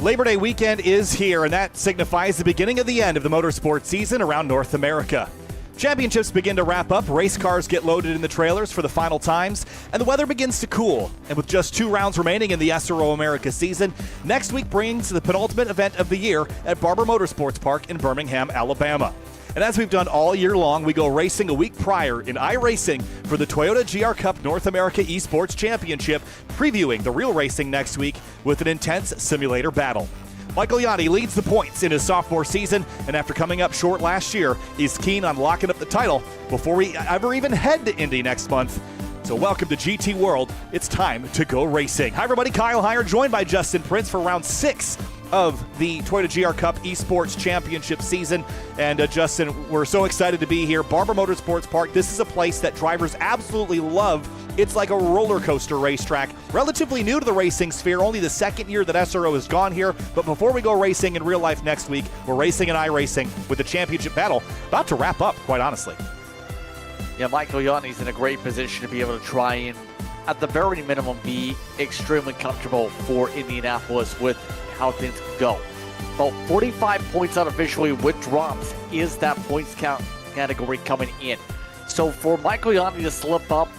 Labor Day weekend is here, and that signifies the beginning of the end of the motorsports season around North America. Championships begin to wrap up, race cars get loaded in the trailers for the final times, and the weather begins to cool. And with just 2 rounds remaining in the SRO America season, next week brings the penultimate event of the year at Barber Motorsports Park in Birmingham, Alabama. And as we've done all year long, we go racing a week prior in iRacing for the Toyota GR Cup North America eSports Championship, previewing the real racing next week with an intense simulator battle. Michael Yanni leads the points in his sophomore season, and after coming up short last year, he's keen on locking up the title before we ever even head to Indy next month. So welcome to GT World. It's time to go racing. Hi everybody, Kyle Heyer, joined by Justin Prince for round 6 of the Toyota GR Cup Esports Championship season. And Justin, we're so excited to be here. Barber Motorsports Park, this is a place that drivers absolutely love. It's like a roller coaster racetrack. Relatively new to the racing sphere, only the second year that SRO has gone here. But before we go racing in real life next week, we're racing in iRacing with the championship battle about to wrap up, quite honestly. Yeah, Michael Yanni's in a great position to be able to try and, at the very minimum, be extremely comfortable for Indianapolis with how things can go. About 45 points unofficially with drops is that points count category coming in. So for Michael Yanni to slip up,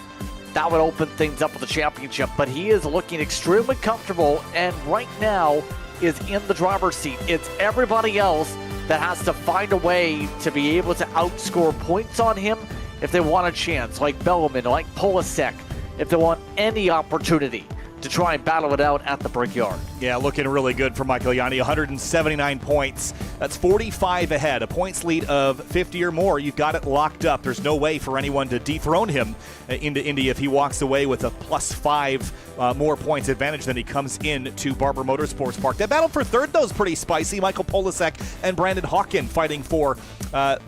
that would open things up for the championship, but he is looking extremely comfortable and right now is in the driver's seat. It's everybody else that has to find a way to be able to outscore points on him if they want a chance, like Bellman, like Polasek, if they want any opportunity to try and battle it out at the Brickyard. Yeah, looking really good for Michael Yanni, 179 points. That's 45 ahead, a points lead of 50 or more. You've got it locked up. There's no way for anyone to dethrone him into Indy if he walks away with a +5 more points advantage than he comes in to Barber Motorsports Park. That battle for third, though, is pretty spicy. Michael Polasek and Brandon Hawkin fighting for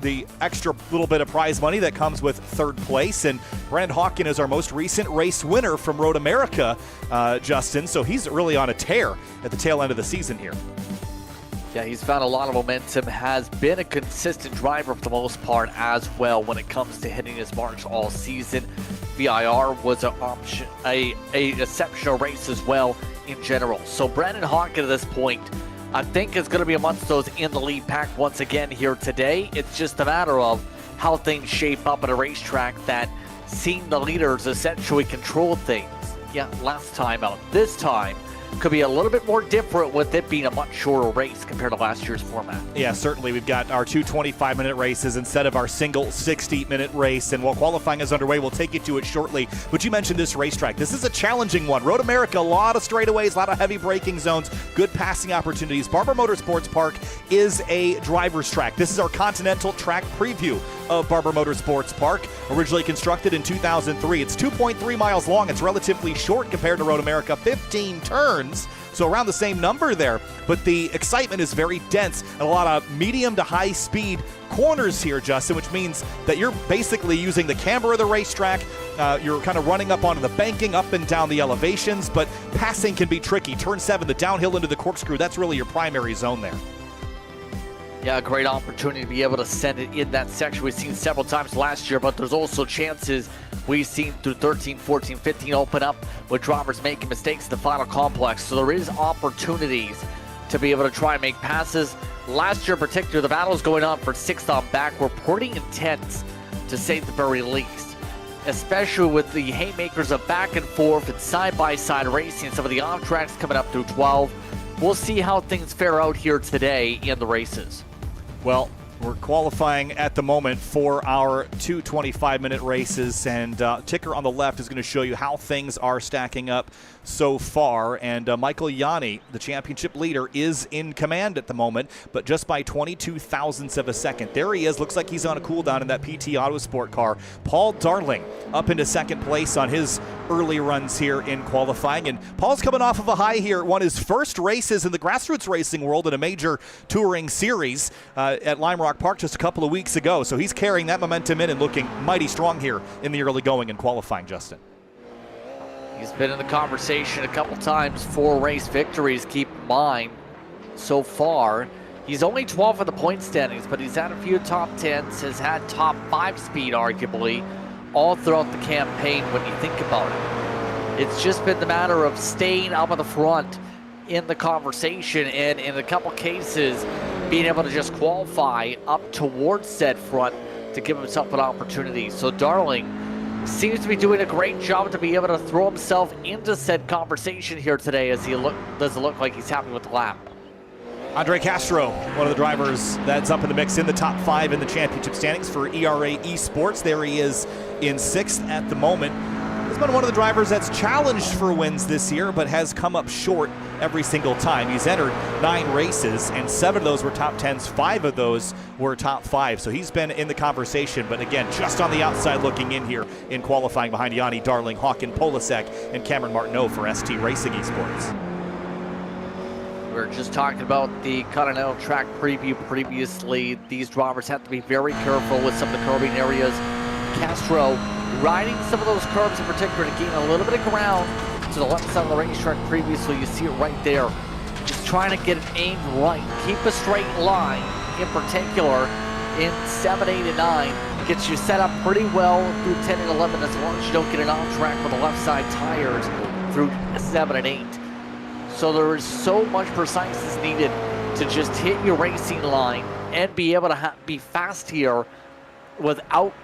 the extra little bit of prize money that comes with third place. And Brandon Hawkin is our most recent race winner from Road America, Justin, so he's really on a tear at the tail end of the season here. Yeah, he's found a lot of momentum, has been a consistent driver for the most part as well when it comes to hitting his marks all season. VIR was an option, a exceptional race as well in general. So Brandon Hawkin at this point, I think is going to be amongst those in the lead pack once again here today. It's just a matter of how things shape up at a racetrack that seeing the leaders essentially control things. Yeah, last time out. This time could be a little bit more different with it being a much shorter race compared to last year's format. Yeah, certainly. We've got our 2 25-minute races instead of our single 60-minute race. And while qualifying is underway, we'll take you to it shortly. But you mentioned this racetrack. This is a challenging one. Road America, a lot of straightaways, a lot of heavy braking zones, good passing opportunities. Barber Motorsports Park is a driver's track. This is our Continental track preview of Barber Motorsports Park, originally constructed in 2003. It's 2.3 miles long. It's relatively short compared to Road America, 15 turns, so around the same number there. But the excitement is very dense and a lot of medium to high speed corners here, Justin, which means that you're basically using the camber of the racetrack. You're kind of running up onto the banking, up and down the elevations, but passing can be tricky. Turn 7, the downhill into the corkscrew, that's really your primary zone there. Yeah, a great opportunity to be able to send it in that section. We've seen several times last year, but there's also chances we've seen through 13, 14, 15 open up with drivers making mistakes in the final complex. So there is opportunities to be able to try and make passes. Last year in particular, the battles going on for 6th on back were pretty intense, to say the very least. Especially with the haymakers of back and forth and side-by-side racing, some of the off-tracks coming up through 12. We'll see how things fare out here today in the races. Well, we're qualifying at the moment for our 2 25-minute races, and ticker on the left is going to show you how things are stacking up so far. And Michael Yanni, the championship leader, is in command at the moment, but just by 22 thousandths of a second. There he is. Looks like he's on a cool down in that PT Autosport car. Paul Darling up into second place on his early runs here in qualifying. And Paul's coming off of a high here. Won his first races in the grassroots racing world in a major touring series at Lime Rock Park just a couple of weeks ago. So he's carrying that momentum in and looking mighty strong here in the early going and qualifying, Justin. He's been in the conversation a couple times for race victories, keep in mind. So far, he's only 12th in the point standings, but he's had a few top 10s, has had top 5 speed, arguably, all throughout the campaign when you think about it. It's just been the matter of staying up at the front in the conversation, and in a couple cases, being able to just qualify up towards said front to give himself an opportunity. So Darling seems to be doing a great job to be able to throw himself into said conversation here today, as he doesn't look like he's happy with the lap. Andre Castro, one of the drivers that's up in the mix in the top 5 in the championship standings for ERA eSports. There he is in 6th at the moment. He's been one of the drivers that's challenged for wins this year, but has come up short every single time. He's entered 9 races, and 7 of those were top 10s. 5 of those were top 5. So he's been in the conversation, but again, just on the outside looking in here in qualifying behind Yanni Darling, Håkan Polasek, and Cameron Martineau for ST Racing Esports. We were just talking about the Continental Track preview previously. These drivers have to be very careful with some of the curbing areas. Castro riding some of those curbs in particular to gain a little bit of ground to the left side of the racetrack previously. You see it right there. Just trying to get it aimed right. Keep a straight line in particular in 7, 8, and 9. Gets you set up pretty well through 10 and 11 as long as you don't get it on track with the left side tires through 7 and 8. So there is so much preciseness needed to just hit your racing line and be able to be fast here without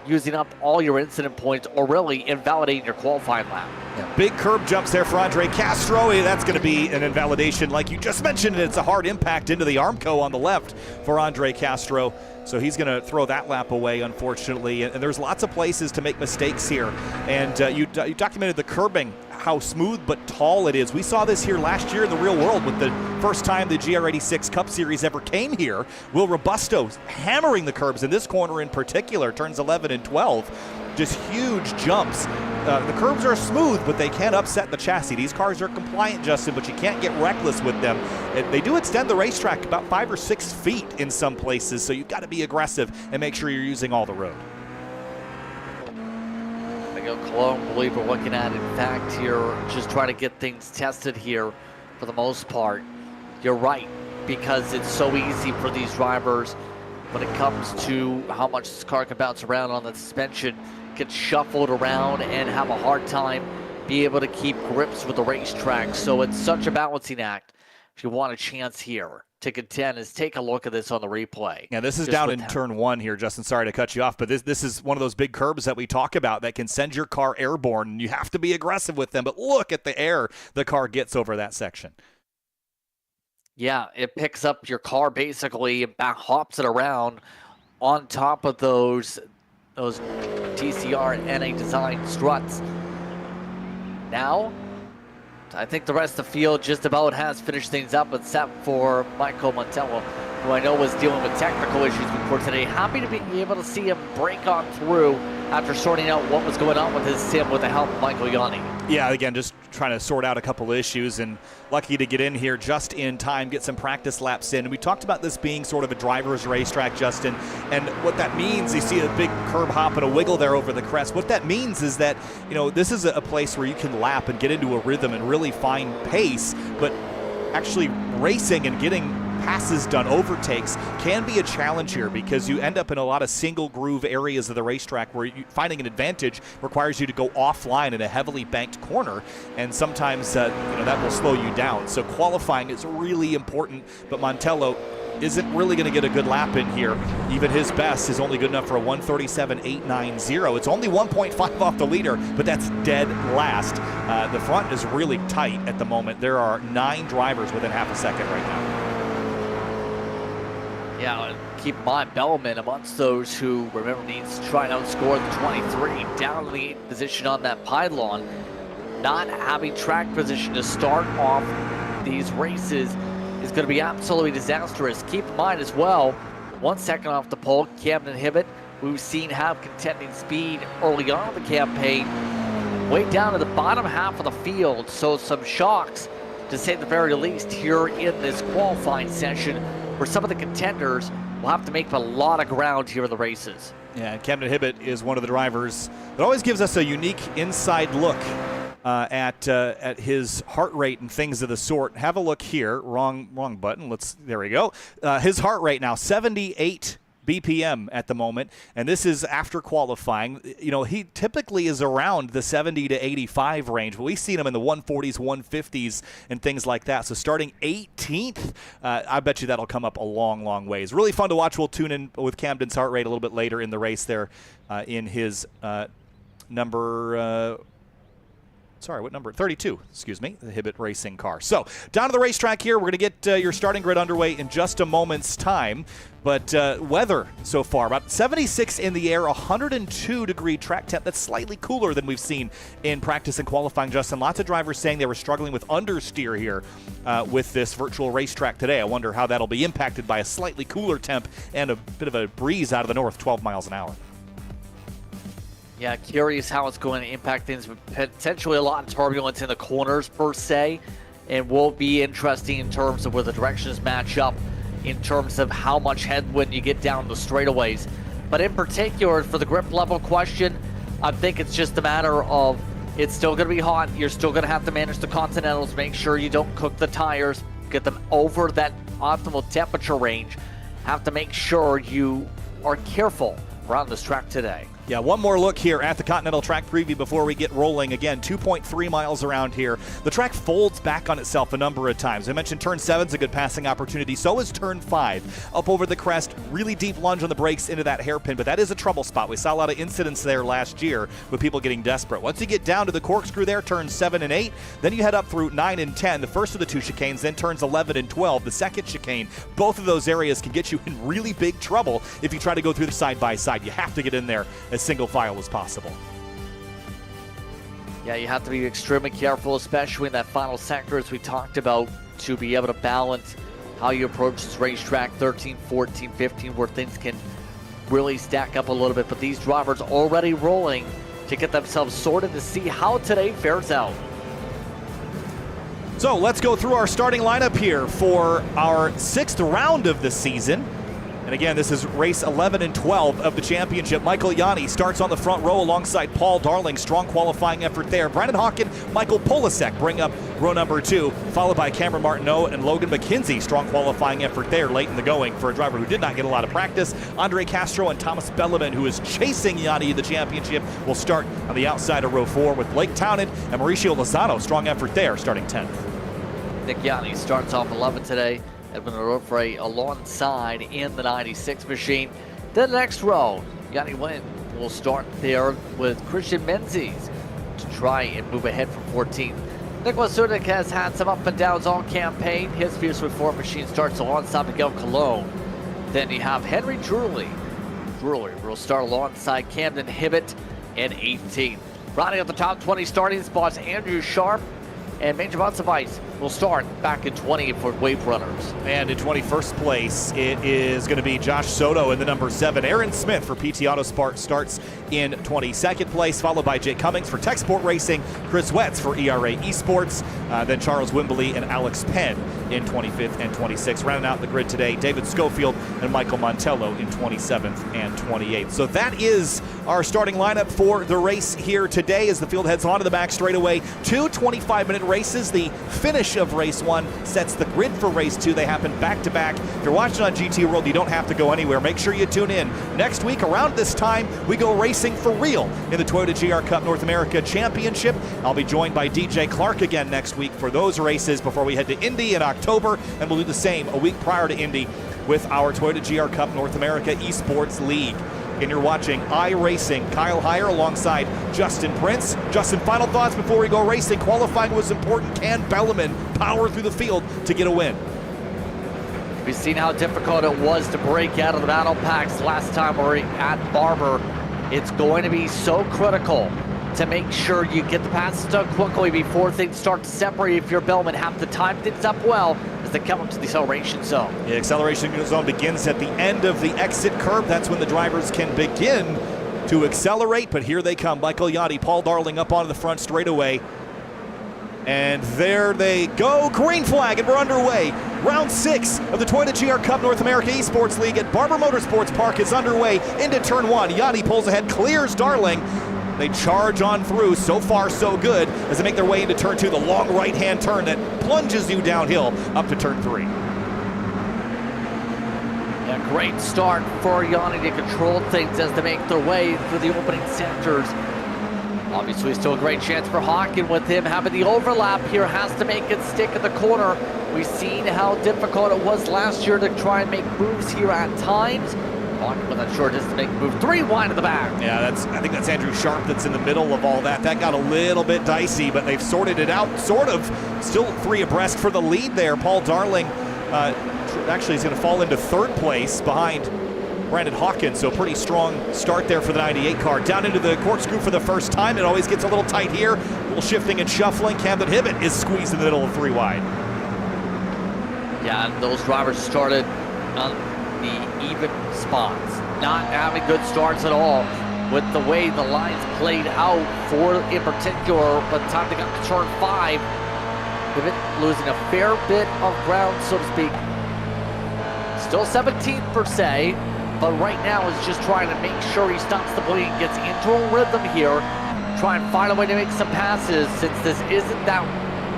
using up all your incident points or really invalidating your qualifying lap. Yeah. Big curb jumps there for Andre Castro. That's going to be an invalidation like you just mentioned. It's a hard impact into the Armco on the left for Andre Castro. So he's going to throw that lap away, unfortunately. And there's lots of places to make mistakes here. And you documented the curbing, how smooth but tall it is. We saw this here last year in the real world with the first time the GR86 Cup Series ever came here. Will Robusto hammering the curbs in this corner in particular, turns 11 and 12. Just huge jumps. The curbs are smooth, but they can upset the chassis. These cars are compliant, Justin, but you can't get reckless with them. They do extend the racetrack about 5 or 6 feet in some places, so you've got to be aggressive and make sure you're using all the road. I go Cologne, I believe we're looking at, in fact, here, just trying to get things tested here for the most part. You're right, because it's so easy for these drivers when it comes to how much this car can bounce around on the suspension, get shuffled around and have a hard time be able to keep grips with the racetrack. So it's such a balancing act. If you want a chance here to contend, is take a look at this on the replay. Yeah, this is down in turn 1 here, Justin. Sorry to cut you off, but this is one of those big curbs that we talk about that can send your car airborne, and you have to be aggressive with them. But look at the air the car gets over that section. Yeah, it picks up your car basically and back hops it around on top of those TGRNA design struts. Now, I think the rest of the field just about has finished things up, except for Michael Montello, who I know was dealing with technical issues before today. Happy to be able to see him break on through after sorting out what was going on with his sim with the help of Michael Yanni. Yeah, again, just trying to sort out a couple issues, and lucky to get in here just in time, get some practice laps in. And we talked about this being sort of a driver's racetrack, Justin, and what that means, you see a big curb hop and a wiggle there over the crest. What that means is that, you know, this is a place where you can lap and get into a rhythm and really find pace, but actually racing and getting passes done, overtakes, can be a challenge here because you end up in a lot of single groove areas of the racetrack where finding an advantage requires you to go offline in a heavily banked corner, and sometimes that will slow you down. So qualifying is really important, but Montello isn't really going to get a good lap in here. Even his best is only good enough for a 1:37.890. It's only 1.5 off the leader, but that's dead last. The front is really tight at the moment. There are 9 drivers within half a second right now. Yeah, keep in mind, Bellman amongst those who, remember, needs to try and outscore the 23, down in the 8th position on that pylon. Not having track position to start off these races is going to be absolutely disastrous. Keep in mind as well, 1 second off the pole, Camden Hibbett, we've seen have contending speed early on in the campaign, way down to the bottom half of the field. So some shocks, to say the very least, here in this qualifying session, where some of the contenders will have to make up a lot of ground here in the races. Yeah, Camden Hibbett is one of the drivers that always gives us a unique inside look at his heart rate and things of the sort. Have a look here. Wrong button. There we go. His heart rate now 78 BPM at the moment, and this is after qualifying. You know, he typically is around the 70 to 85 range, but we've seen him in the 140s, 150s, and things like that. So starting 18th, I bet you that'll come up a long, long ways. Really fun to watch. We'll tune in with Camden's heart rate a little bit later in the race there in his number... what number? 32, excuse me, the Hibbett Racing car. So, down to the racetrack here. We're going to get your starting grid underway in just a moment's time. But weather so far, about 76 in the air, 102-degree track temp. That's slightly cooler than we've seen in practice and qualifying, Justin. Lots of drivers saying they were struggling with understeer here with this virtual racetrack today. I wonder how that'll be impacted by a slightly cooler temp and a bit of a breeze out of the north, 12 miles an hour. Yeah, curious how it's going to impact things. Potentially a lot of turbulence in the corners per se, and will be interesting in terms of where the directions match up in terms of how much headwind you get down the straightaways. But in particular, for the grip level question, I think it's just a matter of it's still going to be hot. You're still going to have to manage the Continentals, make sure you don't cook the tires, get them over that optimal temperature range. Have to make sure you are careful around this track today. Yeah, one more look here at the Continental Track preview before we get rolling. Again, 2.3 miles around here. The track folds back on itself a number of times. I mentioned turn 7's a good passing opportunity. So is turn 5. Up over the crest, really deep lunge on the brakes into that hairpin, but that is a trouble spot. We saw a lot of incidents there last year with people getting desperate. Once you get down to the corkscrew there, turns 7 and 8, then you head up through 9 and 10, the first of the two chicanes, then turns 11 and 12, the second chicane. Both of those areas can get you in really big trouble if you try to go through the side by side. You have to get in there as single file as possible. Yeah, you have to be extremely careful, especially in that final sector, as we talked about, to be able to balance how you approach this racetrack, 13, 14, 15, where things can really stack up a little bit. But these drivers already rolling to get themselves sorted to see how today fares out. So let's go through our starting lineup here for our 6th round of the season. And again, this is race 11 and 12 of the championship. Michael Yanni starts on the front row alongside Paul Darling. Strong qualifying effort there. Brandon Hawken, Michael Polasek bring up row number 2, followed by Cameron Martineau and Logan McKenzie. Strong qualifying effort there late in the going for a driver who did not get a lot of practice. Andre Castro and Thomas Belleman, who is chasing Yanni in the championship, will start on the outside of row 4 with Blake Townend and Mauricio Lozano. Strong effort there, starting 10th. Nick Yanni starts off 11 today. Edwin Orofre alongside in the 96 machine. Then the next row, Yanni Wynn will start there with Christian Menzies to try and move ahead from 14th. Nicholas Sudik has had some up and downs all campaign. His Fierce with 4 machine starts alongside Miguel Colon. Then you have Henry Drury. Drury will start alongside Camden Hibbett in 18th. Rounding up the top 20 starting spots, Andrew Sharp and Major Vatsavais will start back in 20 for Wave Runners. And in 21st place, it is going to be Josh Soto in the number 7. Aaron Smith for PT Auto starts in 22nd place, followed by Jake Cummings for Tech Sport Racing, Chris Wetz for ERA eSports, then Charles Wimbley and Alex Penn in 25th and 26th. Rounding out the grid today, David Schofield and Michael Montello in 27th and 28th. So that is our starting lineup for the race here today as the field heads onto the back straightaway. 2 25-minute races. The finish of race 1 sets the grid for race 2. They happen back to back. If you're watching on GT World, you don't have to go anywhere. Make sure you tune in. Next week around this time, we go racing for real in the Toyota GR Cup North America Championship. I'll be joined by DJ Clark again next week for those races before we head to Indy in October, and we'll do the same a week prior to Indy with our Toyota GR Cup North America eSports League. And you're watching iRacing. Kyle Heyer alongside Justin Prince. Justin, final thoughts before we go racing. Qualifying was important. Can Belleman power through the field to get a win? We've seen how difficult it was to break out of the battle packs last time we were at Barber. It's going to be so critical to make sure you get the passes done quickly before things start to separate. If you're Belleman, have to time things up well as they come up to the acceleration zone. The acceleration zone begins at the end of the exit curve. That's when the drivers can begin to accelerate, but here they come. Michael Yanni, Paul Darling up onto the front straightaway. And there they go. Green flag, and we're underway. Round 6 of the Toyota GR Cup North America eSports League at Barber Motorsports Park is underway into turn 1. Yanni pulls ahead, clears Darling. They charge on through. So far, so good as they make their way into turn 2, the long right-hand turn that plunges you downhill up to turn 3. Yeah, Great start for Yanni to control things as they make their way through the opening sectors. Obviously, still a great chance for Hawken with him having the overlap here. Has to make it stick in the corner. We've seen how difficult it was last year to try and make moves here at times. Hawken with that short distance to make a move 3 wide of the back. Yeah, I think that's Andrew Sharp that's in the middle of all that. That got a little bit dicey, but they've sorted it out, sort of. Still 3 abreast for the lead there. Paul Darling actually is going to fall into 3rd place behind Brandon Hawkins, so pretty strong start there for the 98 car. Down into the corkscrew for the first time. It always gets a little tight here. A little shifting and shuffling. Camden Hibbett is squeezed in the middle of 3 wide. Yeah, and those drivers started on the even spots. Not having good starts at all with the way the lines played out for, in particular, by the time they got to turn 5, Hibbett losing a fair bit of ground, so to speak. Still 17th per se, but right now is just trying to make sure he stops the bleeding, gets into a rhythm here, try and find a way to make some passes since this isn't that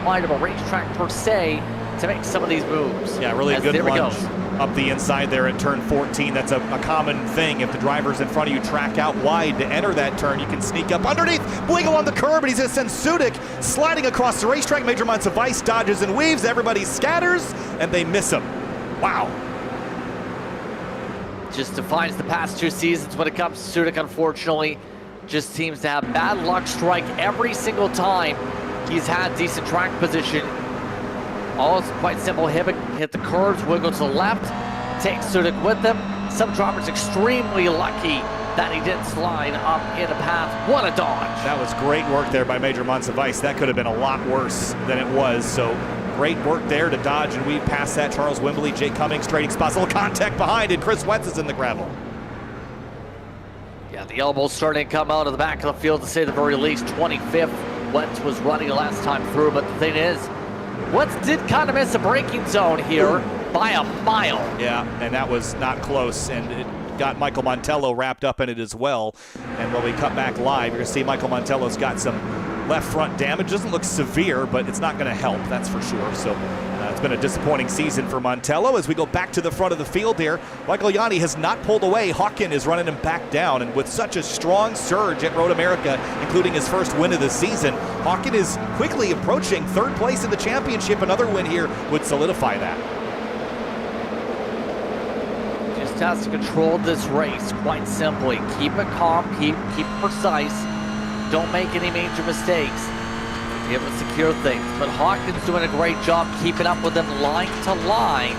wide of a racetrack per se to make some of these moves. Yeah, really good lunge up the inside there at turn 14. That's a common thing. If the driver's in front of you track out wide to enter that turn, you can sneak up underneath. Blingle on the curb, and he's going to send Sudik sliding across the racetrack. Major amounts of ice, dodges and weaves. Everybody scatters, and they miss him. Wow. Just defines the past 2 seasons when it comes to Sudik, unfortunately. Just seems to have bad luck strike every single time he's had decent track position. All is quite simple. Hibbett hit the curves, wiggle to the left, takes Sudik with him. Some drivers extremely lucky that he didn't slide up in a path. What a dodge. That was great work there by Major amounts of ice. That could have been a lot worse than it was. So great work there to dodge and weave past that. Charles Wimbley, Jake Cummings trading spots. A little contact behind, and Chris Wentz is in the gravel. Yeah, the elbows starting to come out of the back of the field, to say the very least. 25th. Wentz was running last time through, but the thing is, Wentz did kind of miss a braking zone here by a mile. Yeah, and that was not close, and it got Michael Montello wrapped up in it as well. And when we cut back live, you're going to see Michael Montello's got some left front damage. Doesn't look severe, but it's not going to help, that's for sure. So it's been a disappointing season for Montello. As we go back to the front of the field here, Michael Yanni has not pulled away. Hawken is running him back down, and with such a strong surge at Road America, including his first win of the season, Hawken is quickly approaching 3rd place in the championship. Another win here would solidify that. Just has to control this race, quite simply. Keep it calm, keep it precise. Don't make any major mistakes. Be able to secure things. But Hawkins doing a great job keeping up with them line to line.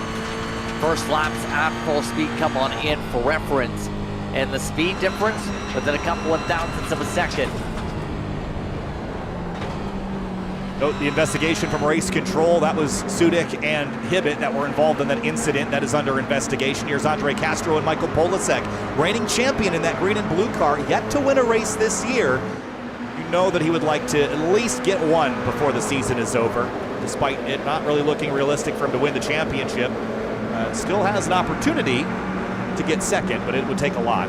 First laps at full speed come on in for reference. And the speed difference within a couple of thousandths of a second. Note the investigation from race control. That was Sudik and Hibbett that were involved in that incident. That is under investigation. Here's Andre Castro and Michael Polasek, reigning champion in that green and blue car, yet to win a race this year. You know that he would like to at least get one before the season is over, despite it not really looking realistic for him to win the championship. Still has an opportunity to get 2nd, but it would take a lot.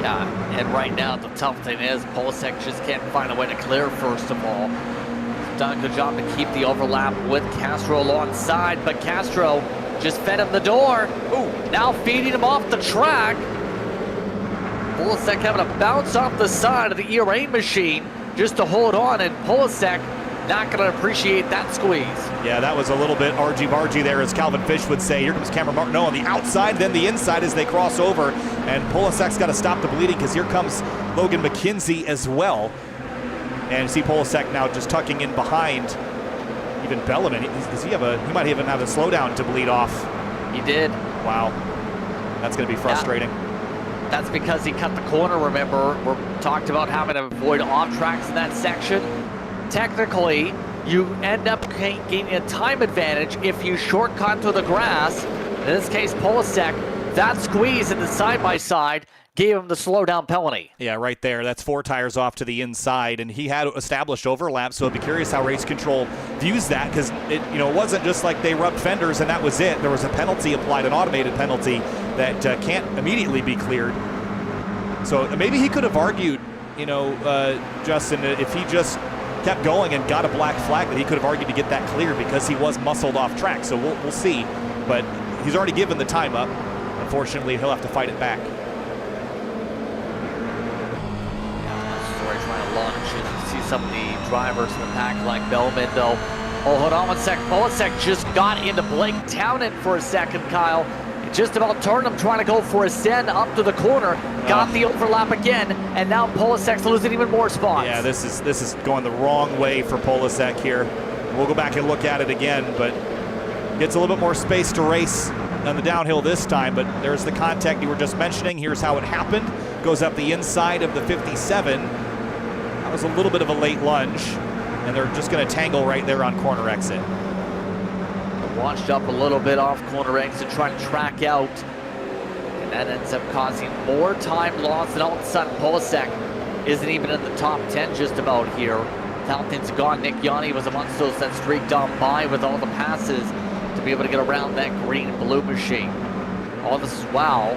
Yeah, and right now the tough thing is Polasek just can't find a way to clear first of all. He's done a good job to keep the overlap with Castro alongside, but Castro just fed him the door. Ooh, now feeding him off the track. Polasek having to bounce off the side of the ERA machine just to hold on, and Polasek not going to appreciate that squeeze. Yeah, that was a little bit argy-bargy there, as Calvin Fish would say. Here comes Cameron Martineau on the outside, then the inside as they cross over, and Polasek's got to stop the bleeding because here comes Logan McKenzie as well. And see Polasek now just tucking in behind even Bellarmine. He might even have a slowdown to bleed off. He did. Wow, that's going to be frustrating. Yeah. That's because he cut the corner, remember. We talked about having to avoid off tracks in that section. Technically, you end up gaining a time advantage if you shortcut to the grass. In this case, Polasek, that squeeze in the side-by-side gave him the slowdown penalty. Yeah, right there. That's 4 tires off to the inside, and he had established overlap, so I'd be curious how race control views that, because it wasn't just like they rubbed fenders and that was it. There was a penalty applied, an automated penalty that can't immediately be cleared. So maybe he could have argued, Justin, if he just kept going and got a black flag, that he could have argued to get that clear because he was muscled off track. So we'll see. But he's already given the time up. Unfortunately, he'll have to fight it back. Story trying to launch, and you see some of the drivers in the pack like Belmondo. Oh, hold on one sec. Polasek just got into Blake Townend for a second, Kyle. Just about turned him, trying to go for a send up to the corner. Got the overlap again, and now Polasek's losing even more spots. Yeah, this is going the wrong way for Polasek here. We'll go back and look at it again, but gets a little bit more space to race on the downhill this time, but there's the contact you were just mentioning. Here's how it happened. Goes up the inside of the 57. That was a little bit of a late lunge, and they're just going to tangle right there on corner exit. Launched up a little bit off corner exit, trying to track out, and that ends up causing more time loss, and all of a sudden Polasek isn't even in the top 10 just about here. Fountain's gone. Nick Yanni was amongst those that streaked on by with all the passes to be able to get around that green and blue machine. All this is wow.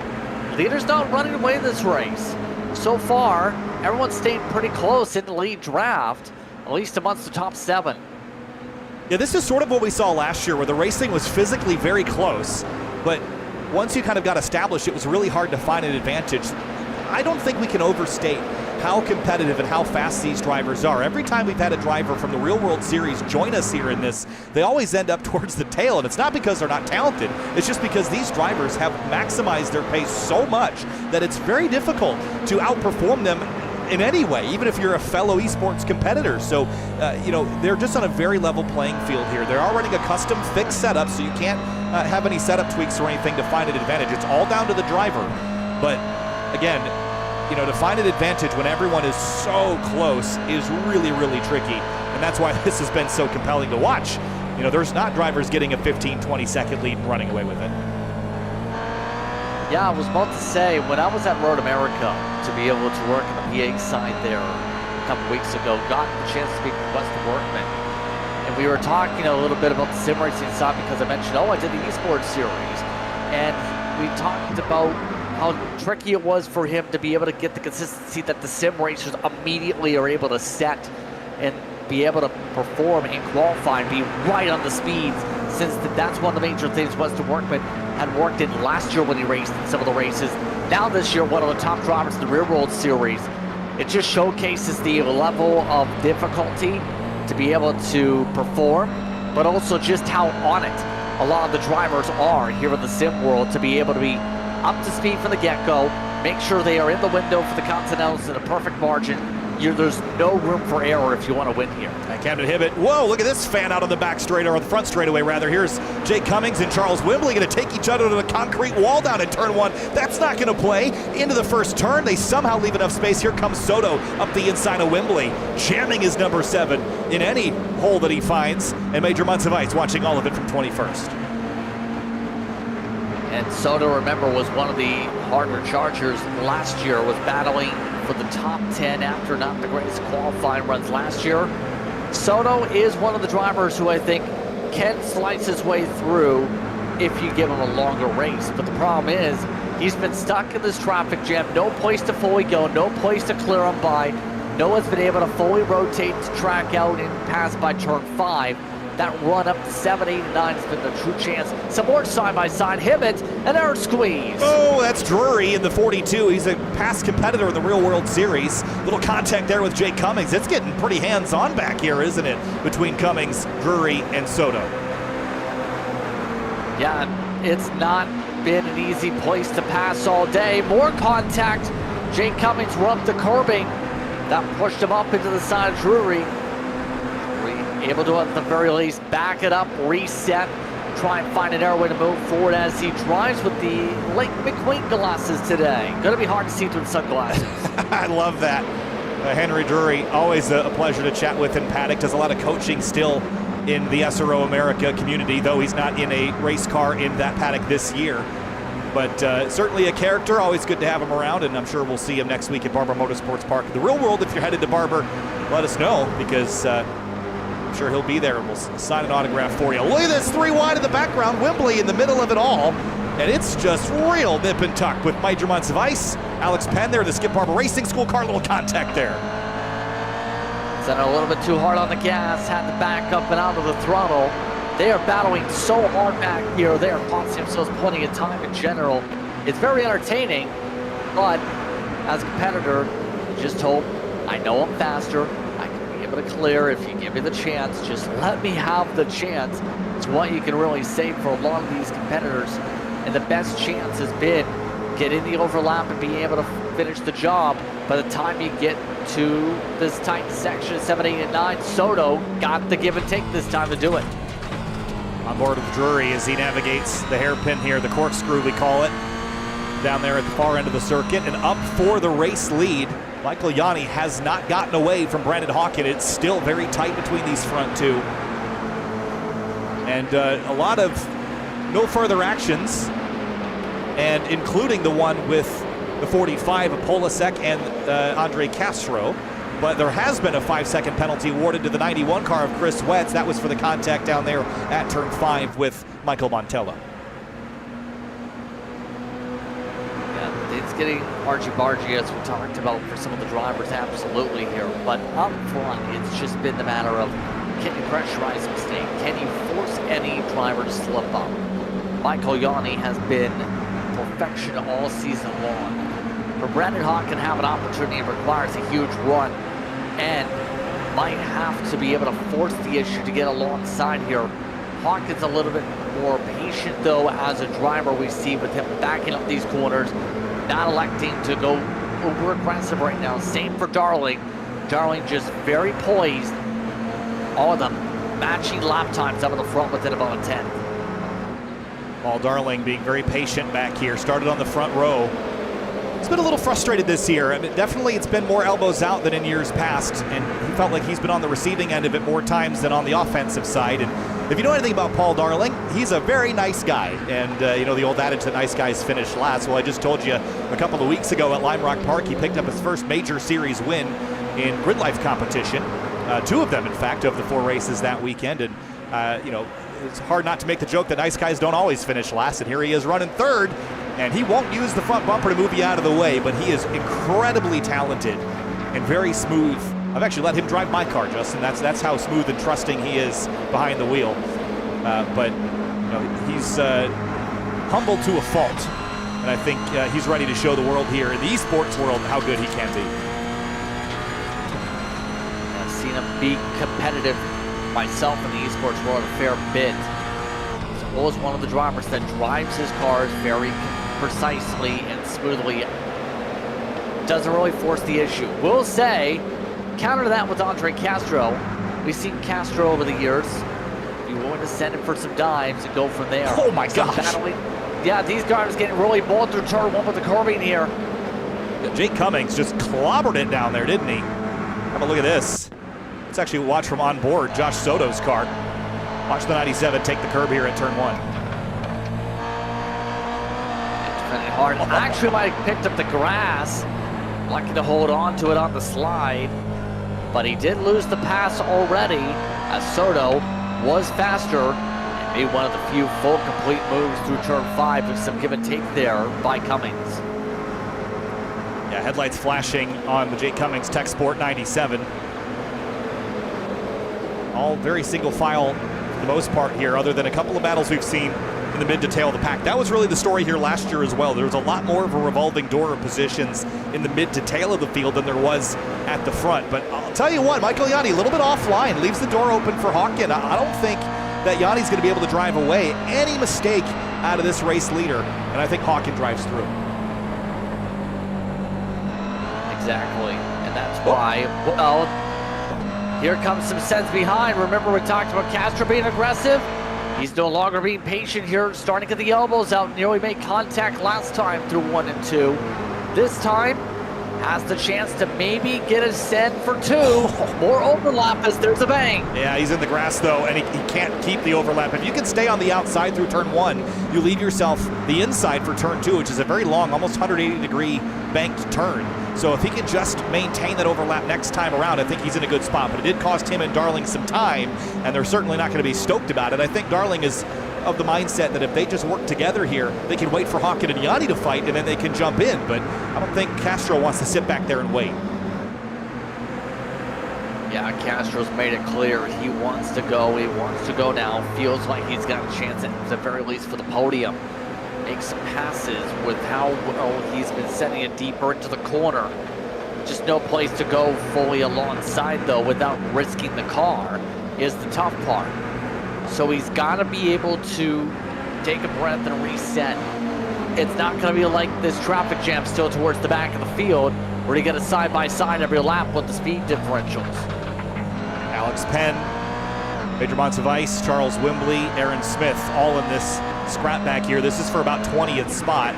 Leader's not running away this race. So far, everyone's staying pretty close in the lead draft, at least amongst the top 7. Yeah, this is sort of what we saw last year, where the racing was physically very close, but once you kind of got established, it was really hard to find an advantage. I don't think we can overstate how competitive and how fast these drivers are. Every time we've had a driver from the Real World Series join us here in this, they always end up towards the tail, and it's not because they're not talented. It's just because these drivers have maximized their pace so much that it's very difficult to outperform them in any way, even if you're a fellow esports competitor. So, you know, they're just on a very level playing field here. They are running a custom fixed setup, so you can't have any setup tweaks or anything to find an advantage. It's all down to the driver. But again, you know, to find an advantage when everyone is so close is really, really tricky. And that's why this has been so compelling to watch. You know, there's not drivers getting a 15, 20-second lead and running away with it. Yeah, I was about to say, when I was at Road America, to be able to work on the PA side there a couple weeks ago, got the chance to speak with Weston Workman. And we were talking a little bit about the sim racing side because I mentioned, oh, I did the eSports series. And we talked about how tricky it was for him to be able to get the consistency that the sim racers immediately are able to set and be able to perform and qualify and be right on the speeds, since that's one of the major things Weston Workman had worked in last year when he raced in some of the races. Now this year, one of the top drivers in the Real World Series. It just showcases the level of difficulty to be able to perform, but also just how on it a lot of the drivers are here in the sim world to be able to be up to speed from the get-go, make sure they are in the window for the Continentals in a perfect margin. There's no room for error if you want to win here. Camden Hibbett. Whoa, look at this fan out on the back straight, or the front straightaway rather. Here's Jake Cummings and Charles Wimbley going to take each other to the concrete wall down in turn 1. That's not going to play. Into the first turn, they somehow leave enough space. Here comes Soto up the inside of Wimbley, jamming his number 7 in any hole that he finds. And Major Months of Ice watching all of it from 21st. And Soto, remember, was one of the harder chargers last year, was battling for the top 10 after not the greatest qualifying runs last year. Soto is one of the drivers who I think can slice his way through if you give him a longer race. But the problem is he's been stuck in this traffic jam, no place to fully go, no place to clear him by. No one's been able to fully rotate to track out and pass by turn 5. That run up to 7, 8, and 9 has been the true chance. Some more side-by-side. Hibbett, and there squeeze. Oh, that's Drury in the 42. He's a past competitor in the Real World Series. Little contact there with Jake Cummings. It's getting pretty hands-on back here, isn't it? Between Cummings, Drury, and Soto. Yeah, it's not been an easy place to pass all day. More contact. Jake Cummings rubbed the curbing. That pushed him up into the side of Drury. Able to, at the very least, back it up, reset, try and find an airway to move forward as he drives with the Lake McQueen glasses today. Going to be hard to see through the sunglasses. I love that. Henry Drury, always a pleasure to chat with in paddock. Does a lot of coaching still in the SRO America community, though he's not in a race car in that paddock this year. But certainly a character, always good to have him around, and I'm sure we'll see him next week at Barber Motorsports Park. The Real World, if you're headed to Barber, let us know, because I'm sure he'll be there and we'll sign an autograph for you. Look at this, 3 wide in the background, Wimbley in the middle of it all, and it's just real nip and tuck with Major Months of Ice. Alex Penn there, the Skip Barber Racing School car, little contact there. Sent a little bit too hard on the gas, had to back up and out of the throttle. They are battling so hard back here. They are costing themselves plenty of time in general. It's very entertaining, but as a competitor, just hope, I know I'm faster. I can be able to clear if you give me the chance. Just let me have the chance. It's what you can really say for a lot of these competitors. And the best chance has been getting the overlap and being able to finish the job. By the time you get to this tight section, 7, 8, and 9, Soto got the give and take this time to do it. On board with Drury as he navigates the hairpin here, the corkscrew we call it, down there at the far end of the circuit, and up for the race lead. Michael Yanni has not gotten away from Brandon Hawken. It's still very tight between these front two. And a lot of no further actions, and including the one with the 45 of Polasek and Andre Castro. But there has been a 5-second penalty awarded to the 91 car of Chris Wetz. That was for the contact down there at turn 5 with Michael Montella. Yeah, it's getting argy-bargy as we talked about for some of the drivers, absolutely here. But up front, it's just been the matter of, can you pressurize a mistake? Can you force any driver to slip up? Michael Yanni has been perfection all season long. For Brandon Hawken to have an opportunity, it requires a huge run and might have to be able to force the issue to get alongside here. Hawken's a little bit more patient though as a driver. We see with him backing up these corners, not electing to go over aggressive right now. Same for Darling. Darling just very poised. All of them matching lap times up in the front within about a 10. Paul Darling being very patient back here. Started on the front row. He's been a little frustrated this year. I mean, definitely it's been more elbows out than in years past, and he felt like he's been on the receiving end of it more times than on the offensive side. And if you know anything about Paul Darling, he's a very nice guy. And you know the old adage that nice guys finish last. Well, I just told you a couple of weeks ago at Lime Rock Park, he picked up his first major series win in grid life competition. 2 of them, in fact, of the 4 races that weekend. And you know, it's hard not to make the joke that nice guys don't always finish last. And here he is running 3rd. And he won't use the front bumper to move you out of the way, but he is incredibly talented and very smooth. I've actually let him drive my car, Justin. That's how smooth and trusting he is behind the wheel. But you know, he's humble to a fault, and I think he's ready to show the world here in the eSports world how good he can be. I've seen him be competitive myself in the eSports world a fair bit. He's always one of the drivers that drives his cars very precisely and smoothly. Doesn't really force the issue. We'll say, counter that with Andre Castro. We've seen Castro over the years be willing to send him for some dives and go from there. Oh my gosh. Yeah, these guys getting really bold through turn 1 with the curbing here. Jake Cummings just clobbered it down there, didn't he? Have a look at this. Let's actually watch from on board Josh Soto's car. Watch the 97 take the curb here at turn 1. Hard. Actually might have picked up the grass. Lucky to hold on to it on the slide. But he did lose the pass already as Soto was faster and made one of the few full complete moves through turn 5 with some give and take there by Cummings. Yeah, headlights flashing on the Jake Cummings Tech Sport 97. All very single file for the most part here, other than a couple of battles we've seen in the mid-to-tail of the pack. That was really the story here last year as well. There was a lot more of a revolving door of positions in the mid-to-tail of the field than there was at the front. But I'll tell you what, Michael Yanni, a little bit offline, leaves the door open for Hawken. I don't think that Yanni's going to be able to drive away any mistake out of this race leader, and I think Hawken drives through. Exactly, and that's why, well, here comes some sense behind. Remember we talked about Castro being aggressive? He's no longer being patient here, starting to get the elbows out. Nearly made contact last time through 1 and 2. This time, has the chance to maybe get a send for 2. More overlap as there's a bang. Yeah, he's in the grass though, and he can't keep the overlap. If you can stay on the outside through turn 1, you leave yourself the inside for turn 2, which is a very long, almost 180-degree banked turn. So if he can just maintain that overlap next time around, I think he's in a good spot. But it did cost him and Darling some time, and they're certainly not going to be stoked about it. I think Darling is of the mindset that if they just work together here, they can wait for Hawken and Yanni to fight, and then they can jump in. But I don't think Castro wants to sit back there and wait. Yeah, Castro's made it clear he wants to go. He wants to go now. Feels like he's got a chance at the very least for the podium. Make some passes with how well he's been sending it deeper into the corner. Just no place to go fully alongside though without risking the car is the tough part. So he's got to be able to take a breath and reset. It's not going to be like this traffic jam still towards the back of the field where you get a side-by-side every lap with the speed differentials. Alex Penn, Major Monsivice, Charles Wimbley, Aaron Smith, all in this scrap back here. This is for about 20th spot.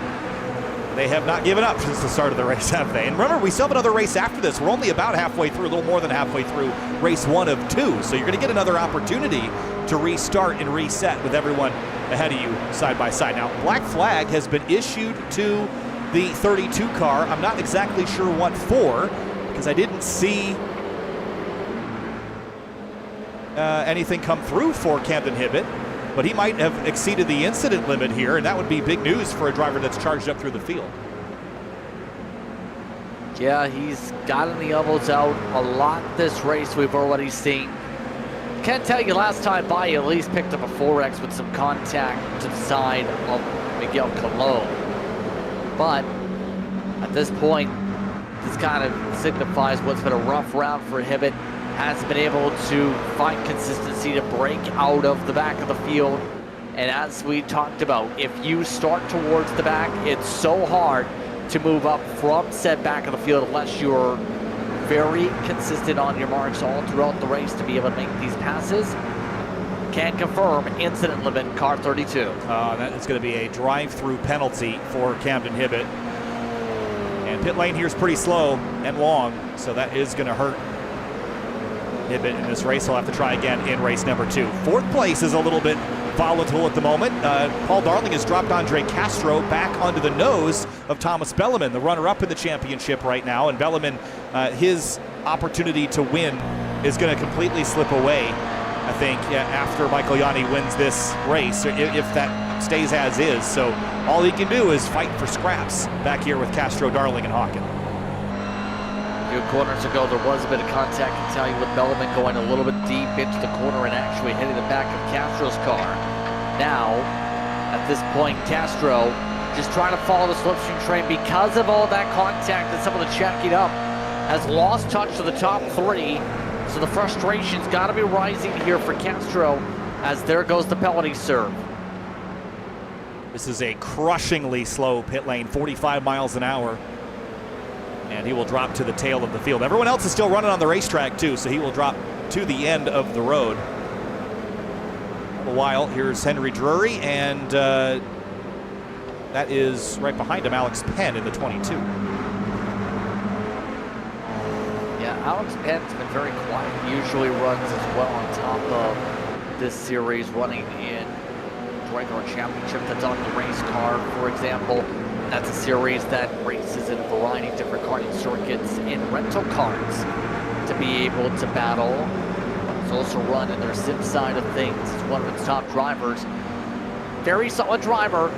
They have not given up since the start of the race, have they? And remember, we still have another race after this. We're only about halfway through, a little more than halfway through race 1 of 2. So you're going to get another opportunity to restart and reset with everyone ahead of you side by side. Now, black flag has been issued to the 32 car. I'm not exactly sure what for, because I didn't see anything come through for Camden Hibbett, but he might have exceeded the incident limit here, and that would be big news for a driver that's charged up through the field. Yeah, he's gotten the elbows out a lot this race we've already seen. Can't tell you last time by, he at least picked up a 4X with some contact to the side of Miguel Colon. But at this point, this kind of signifies what's been a rough round for Hibbett. Has been able to find consistency to break out of the back of the field. And as we talked about, if you start towards the back, it's so hard to move up from said back of the field unless you're very consistent on your marks all throughout the race to be able to make these passes. Can confirm incident limit car 32. That is going to be a drive-through penalty for Camden Hibbett. And pit lane here is pretty slow and long, so that is going to hurt Hibbett in this race. He'll have to try again in race number 2. 4th place is a little bit volatile at the moment. Paul Darling has dropped Andre Castro back onto the nose of Thomas Belleman, the runner-up in the championship right now. And Belleman, his opportunity to win is going to completely slip away, I think, after Michael Yanni wins this race, if that stays as is. So all he can do is fight for scraps back here with Castro, Darling, and Hawken. A few corners ago, there was a bit of contact, I can tell you, with Belleman going a little bit deep into the corner and actually hitting the back of Castro's car. Now, at this point, Castro just trying to follow the slipstream train because of all that contact and some of the checking up, has lost touch to the top 3. So the frustration's got to be rising here for Castro as there goes the penalty serve. This is a crushingly slow pit lane, 45 miles an hour. And he will drop to the tail of the field. Everyone else is still running on the racetrack too, so he will drop to the end of the road. A while, here's Henry Drury, and that is right behind him, Alex Penn in the 22. Yeah, Alex Penn's been very quiet. Usually runs as well on top of this series, running in the regular championship that's on the race car, for example. That's a series that races in a variety of different karting circuits in rental cars to be able to battle. It's also run in their sim side of things. It's one of its top drivers. Very solid driver.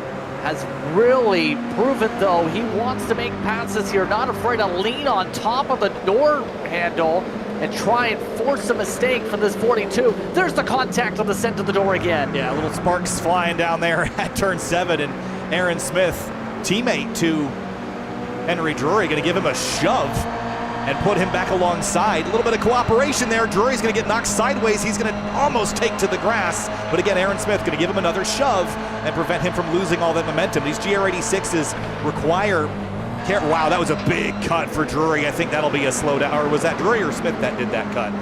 Has really proven, though, he wants to make passes here. Not afraid to lean on top of the door handle and try and force a mistake from this 42. There's the contact on the descent of the door again. Yeah, little sparks flying down there at turn 7, and Aaron Smith, teammate to Henry Drury, going to give him a shove and put him back alongside. A little bit of cooperation there. Drury's going to get knocked sideways. He's going to almost take to the grass, but again, Aaron Smith going to give him another shove and prevent him from losing all that momentum. These GR86s require care. Wow, that was a big cut for Drury. I think that'll be a slowdown. Or was that Drury or Smith that did that cut?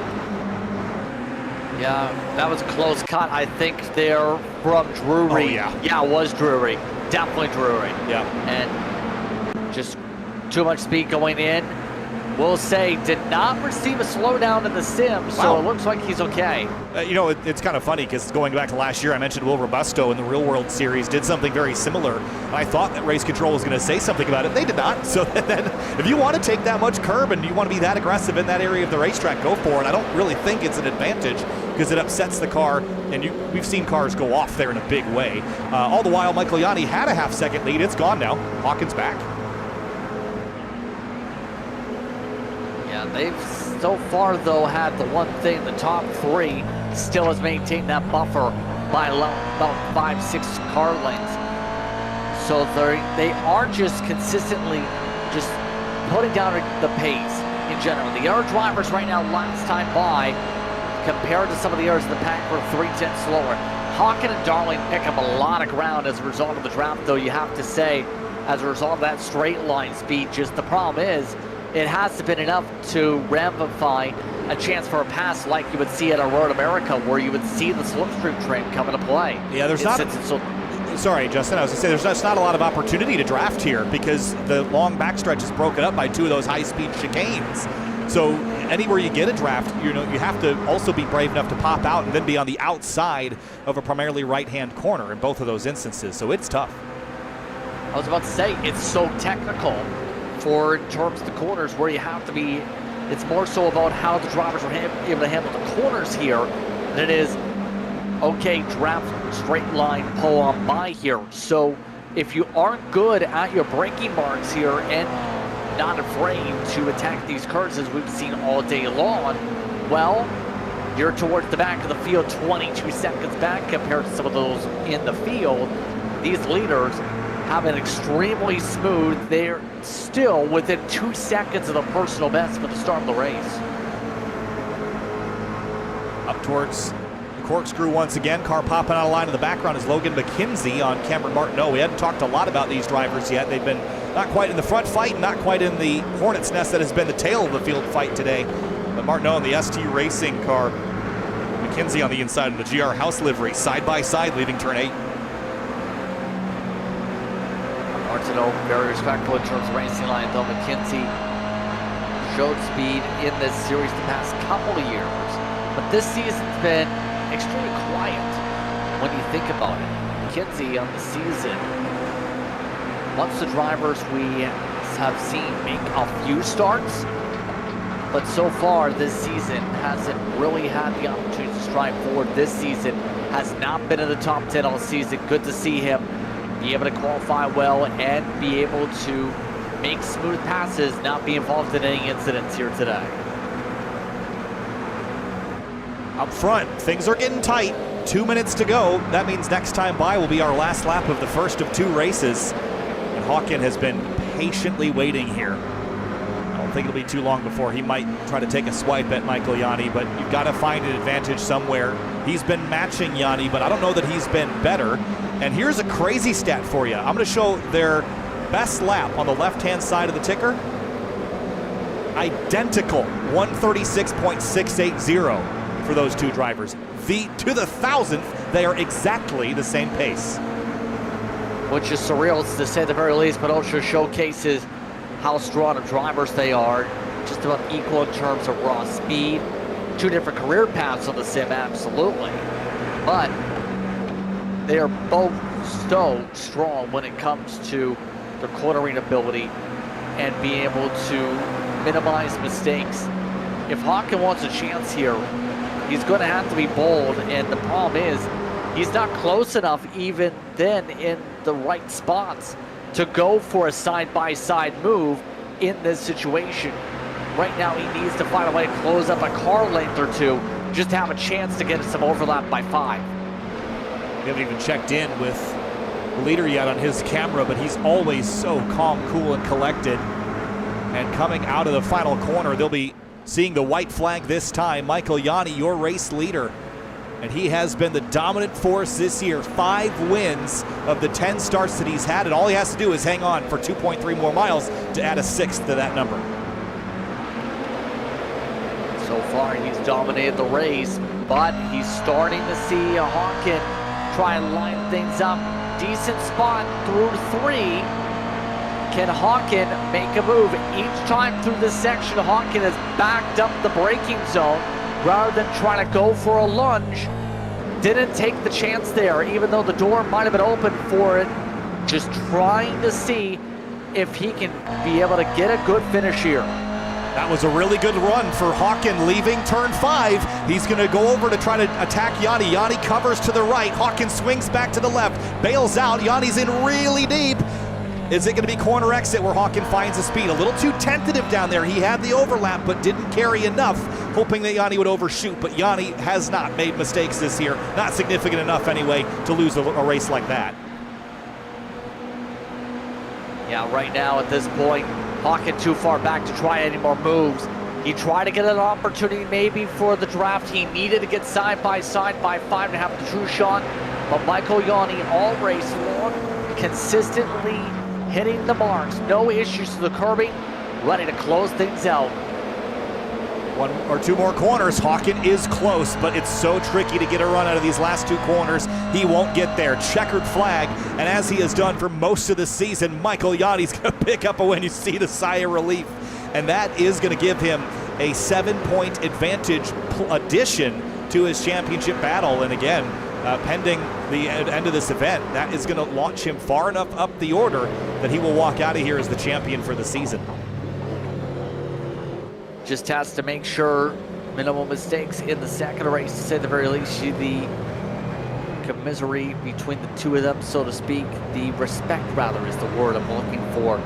Yeah, that was a close cut, I think, there from Drury. Oh, yeah. Yeah, it was Drury. Definitely Drury. Yeah. And just too much speed going in. We'll say did not receive a slowdown in the sim, so it looks like he's okay. You know, it's kind of funny because going back to last year, I mentioned Will Robusto in the Real World Series did something very similar. And I thought that Race Control was going to say something about it. They did not. So then if you want to take that much curb and you want to be that aggressive in that area of the racetrack, go for it. I don't really think it's an advantage because it upsets the car, and we've seen cars go off there in a big way. All the while, Michael Yanni had a half-second lead. It's gone now. Hawken's back. Yeah, they've so far, though, had the one thing, the top three still has maintained that buffer by about 5-6 car lengths. So they are just consistently just putting down the pace in general. The other drivers right now, last time by, compared to some of the others in the pack, were 3/10 slower. Hawken and Darling pick up a lot of ground as a result of the draft, though, you have to say, as a result of that straight line speed. Just the problem is, it hasn't been enough to ramify a chance for a pass like you would see at a Road America, where you would see the slipstream train come into play. Yeah, there's not. Sorry, Justin, I was going to say there's just not a lot of opportunity to draft here because the long backstretch is broken up by two of those high-speed chicanes. So anywhere you get a draft, you have to also be brave enough to pop out and then be on the outside of a primarily right-hand corner in both of those instances. So it's tough. I was about to say, it's so technical for in terms of the corners where you have to be. It's more so about how the drivers are able to handle the corners here than it is, okay, draft straight line, pull on by here. So if you aren't good at your braking marks here and not afraid to attack these curves as we've seen all day long, well, you're towards the back of the field, 22 seconds back compared to some of those in the field. These leaders have been extremely smooth. They're still within 2 seconds of the personal best for the start of the race. Up towards the corkscrew once again. Car popping out of line in the background is Logan McKenzie on Cameron Martineau. We hadn't talked a lot about these drivers yet. They've been not quite in the front fight, not quite in the hornet's nest that has been the tail of the field fight today. But Martineau in the ST Racing car, McKenzie on the inside of the GR House livery, side by side leaving turn 8. Martineau very respectful in terms of racing line, though McKenzie showed speed in this series the past couple of years. But this season's been extremely quiet when you think about it. McKenzie on the season, once the drivers we have seen make a few starts, but so far this season hasn't really had the opportunity to strive forward. This season has not been in the top 10 all season. Good to see him be able to qualify well and be able to make smooth passes, not be involved in any incidents here today. Up front, things are getting tight. 2 minutes to go. That means next time by will be our last lap of the first of 2 races. And Hawken has been patiently waiting here. I don't think it'll be too long before he might try to take a swipe at Michael Yanni, but you've got to find an advantage somewhere. He's been matching Yanni, but I don't know that he's been better. And here's a crazy stat for you. I'm going to show their best lap on the left-hand side of the ticker. Identical, 136.680 for those two drivers. To the thousandth, they are exactly the same pace. Which is surreal to say the very least, but also showcases how strong of drivers they are. Just about equal in terms of raw speed. 2 different career paths on the sim, absolutely. But they are both so strong when it comes to their cornering ability and being able to minimize mistakes. If Hawken wants a chance here, he's going to have to be bold, and the problem is he's not close enough even then in the right spots to go for a side-by-side move in this situation. Right now he needs to find a way to close up a car length or two just to have a chance to get some overlap by 5. We haven't even checked in with the leader yet on his camera, but he's always so calm, cool, and collected. And coming out of the final corner, they'll be seeing the white flag this time. Michael Yanni, your race leader. And he has been the dominant force this year. 5 wins of the 10 starts that he's had, and all he has to do is hang on for 2.3 more miles to add a 6th to that number. So far, he's dominated the race, but he's starting to see Hawken try and line things up. Decent spot through 3. Can Hawken make a move? Each time through this section, Hawken has backed up the braking zone rather than trying to go for a lunge. Didn't take the chance there, even though the door might have been open for it. Just trying to see if he can be able to get a good finish here. That was a really good run for Hawken leaving turn 5. He's going to go over to try to attack Yanni. Yanni covers to the right. Hawken swings back to the left, bails out. Yanni's in really deep. Is it going to be corner exit where Hawken finds the speed? A little too tentative down there. He had the overlap but didn't carry enough, hoping that Yanni would overshoot. But Yanni has not made mistakes this year, not significant enough anyway to lose a race like that. Yeah, right now at this point, Hawken too far back to try any more moves. He tried to get an opportunity maybe for the draft. He needed to get side by 5.5 to true shot. But Michael Yanni all race long, consistently hitting the marks. No issues to the curbing, ready to close things out. One or two more corners. Hawken is close, but it's so tricky to get a run out of these last two corners. He won't get there. Checkered flag, and as he has done for most of the season, Michael Yanni's going to pick up a win. You see the sigh of relief, and that is going to give him a 7-point advantage addition to his championship battle. And again, pending the end of this event, that is going to launch him far enough up the order that he will walk out of here as the champion for the season. Just has to make sure minimal mistakes in the second race, to say the very least. The commiserate between the two of them, so to speak. The respect, rather, is the word I'm looking for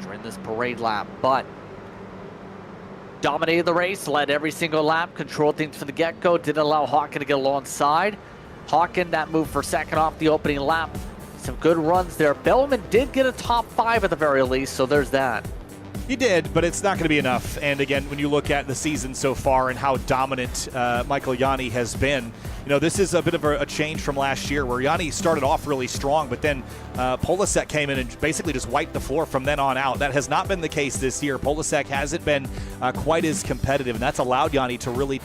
during this parade lap. But dominated the race, led every single lap, controlled things from the get-go, didn't allow Hawken to get alongside. Hawken, that move for second off the opening lap. Some good runs there. Bellman did get a top 5 at the very least, so there's that. He did, but it's not going to be enough. And again, when you look at the season so far and how dominant Michael Yanni has been, you know, this is a bit of a change from last year where Yanni started off really strong, but then Polasek came in and basically just wiped the floor from then on out. That has not been the case this year. Polasek hasn't been quite as competitive, and that's allowed Yanni to really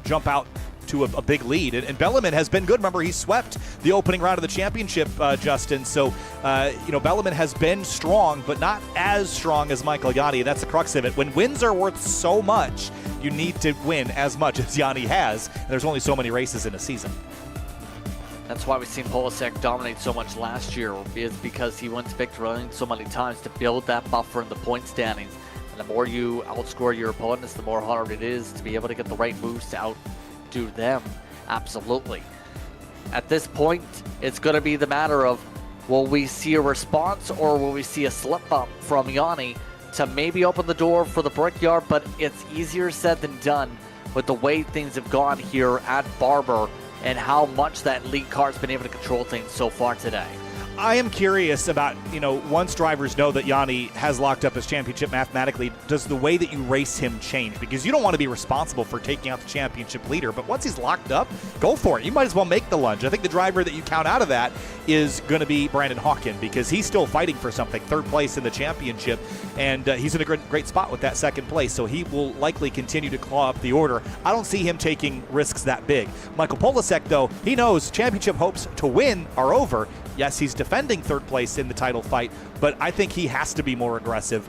jump out to a big lead. And Bellarmine has been good. Remember, he swept the opening round of the championship, Justin. So, you know, Bellarmine has been strong, but not as strong as Michael Yanni. That's the crux of it. When wins are worth so much, you need to win as much as Yanni has. And there's only so many races in a season. That's why we've seen Polasek dominate so much last year, is because he went to victory lane so many times to build that buffer in the point standings. And the more you outscore your opponents, the more harder it is to be able to get the right moves to outdo them. Absolutely. At this point, it's going to be the matter of, will we see a response or will we see a slip up from Yanni to maybe open the door for the Brickyard? But it's easier said than done with the way things have gone here at Barber and how much that lead car's been able to control things so far today. I am curious about, you know, once drivers know that Yanni has locked up his championship mathematically, does the way that you race him change? Because you don't want to be responsible for taking out the championship leader, but once he's locked up, go for it. You might as well make the lunge. I think the driver that you count out of that is going to be Brandon Hawken, because he's still fighting for something, third place in the championship, and he's in a great spot with that second place, so he will likely continue to claw up the order. I don't see him taking risks that big. Michael Polasek, though, he knows championship hopes to win are over. Yes, he's defending third place in the title fight, but I think he has to be more aggressive.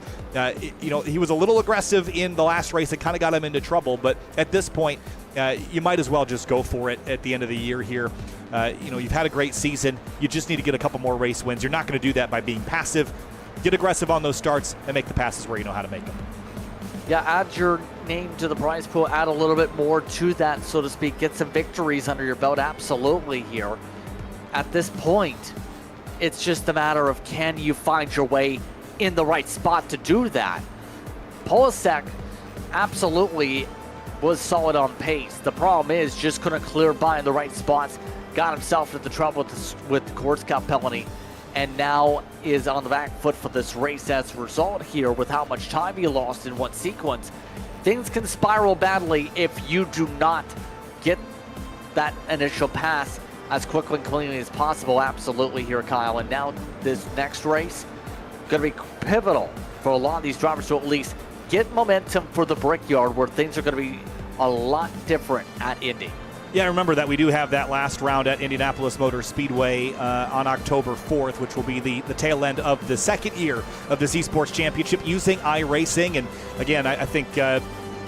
You know, he was a little aggressive in the last race. It kind of got him into trouble, but at this point, you might as well just go for it at the end of the year here. You know, you've had a great season. You just need to get a couple more race wins. You're not going to do that by being passive. Get aggressive on those starts and make the passes where you know how to make them. Yeah, add your name to the prize pool. Add a little bit more to that, so to speak. Get some victories under your belt. Absolutely here. At this point, it's just a matter of, can you find your way in the right spot to do that? Polasek absolutely was solid on pace. The problem is just couldn't clear by in the right spots. Got himself into trouble with the Coors Cup penalty, and now is on the back foot for this race as a result here with how much time he lost in one sequence. Things can spiral badly if you do not get that initial pass as quickly and cleanly as possible. Absolutely here, Kyle. And now this next race going to be pivotal for a lot of these drivers to at least get momentum for the Brickyard, where things are going to be a lot different at Indy. Yeah, remember that we do have that last round at Indianapolis Motor Speedway on October 4th, which will be the tail end of the second year of this eSports Championship using iRacing. And again, I think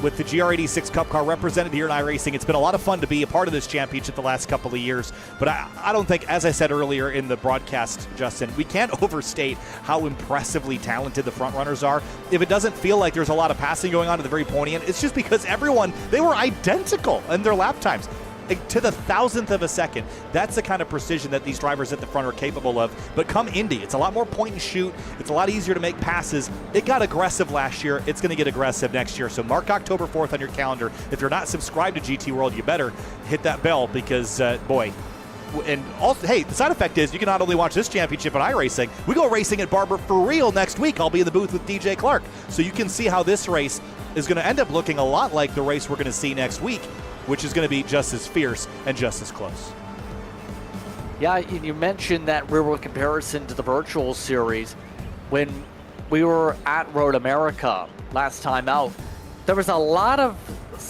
with the GR86 Cup car represented here in iRacing, it's been a lot of fun to be a part of this championship the last couple of years. But I don't think, as I said earlier in the broadcast, Justin, we can't overstate how impressively talented the front runners are. If it doesn't feel like there's a lot of passing going on at the very pointy end, it's just because everyone, they were identical in their lap times. to the thousandth of a second. That's the kind of precision that these drivers at the front are capable of. But come Indy, it's a lot more point and shoot. It's a lot easier to make passes. It got aggressive last year. It's going to get aggressive next year. So mark October 4th on your calendar. If you're not subscribed to GT World, you better hit that bell because, boy. And also, hey, the side effect is you can not only watch this championship in iRacing, we go racing at Barber for real next week. I'll be in the booth with DJ Clark. So you can see how this race is going to end up looking a lot like the race we're going to see next week, which is going to be just as fierce and just as close. Yeah, you mentioned that real-world comparison to the virtual series. When we were at Road America last time out, there was a lot of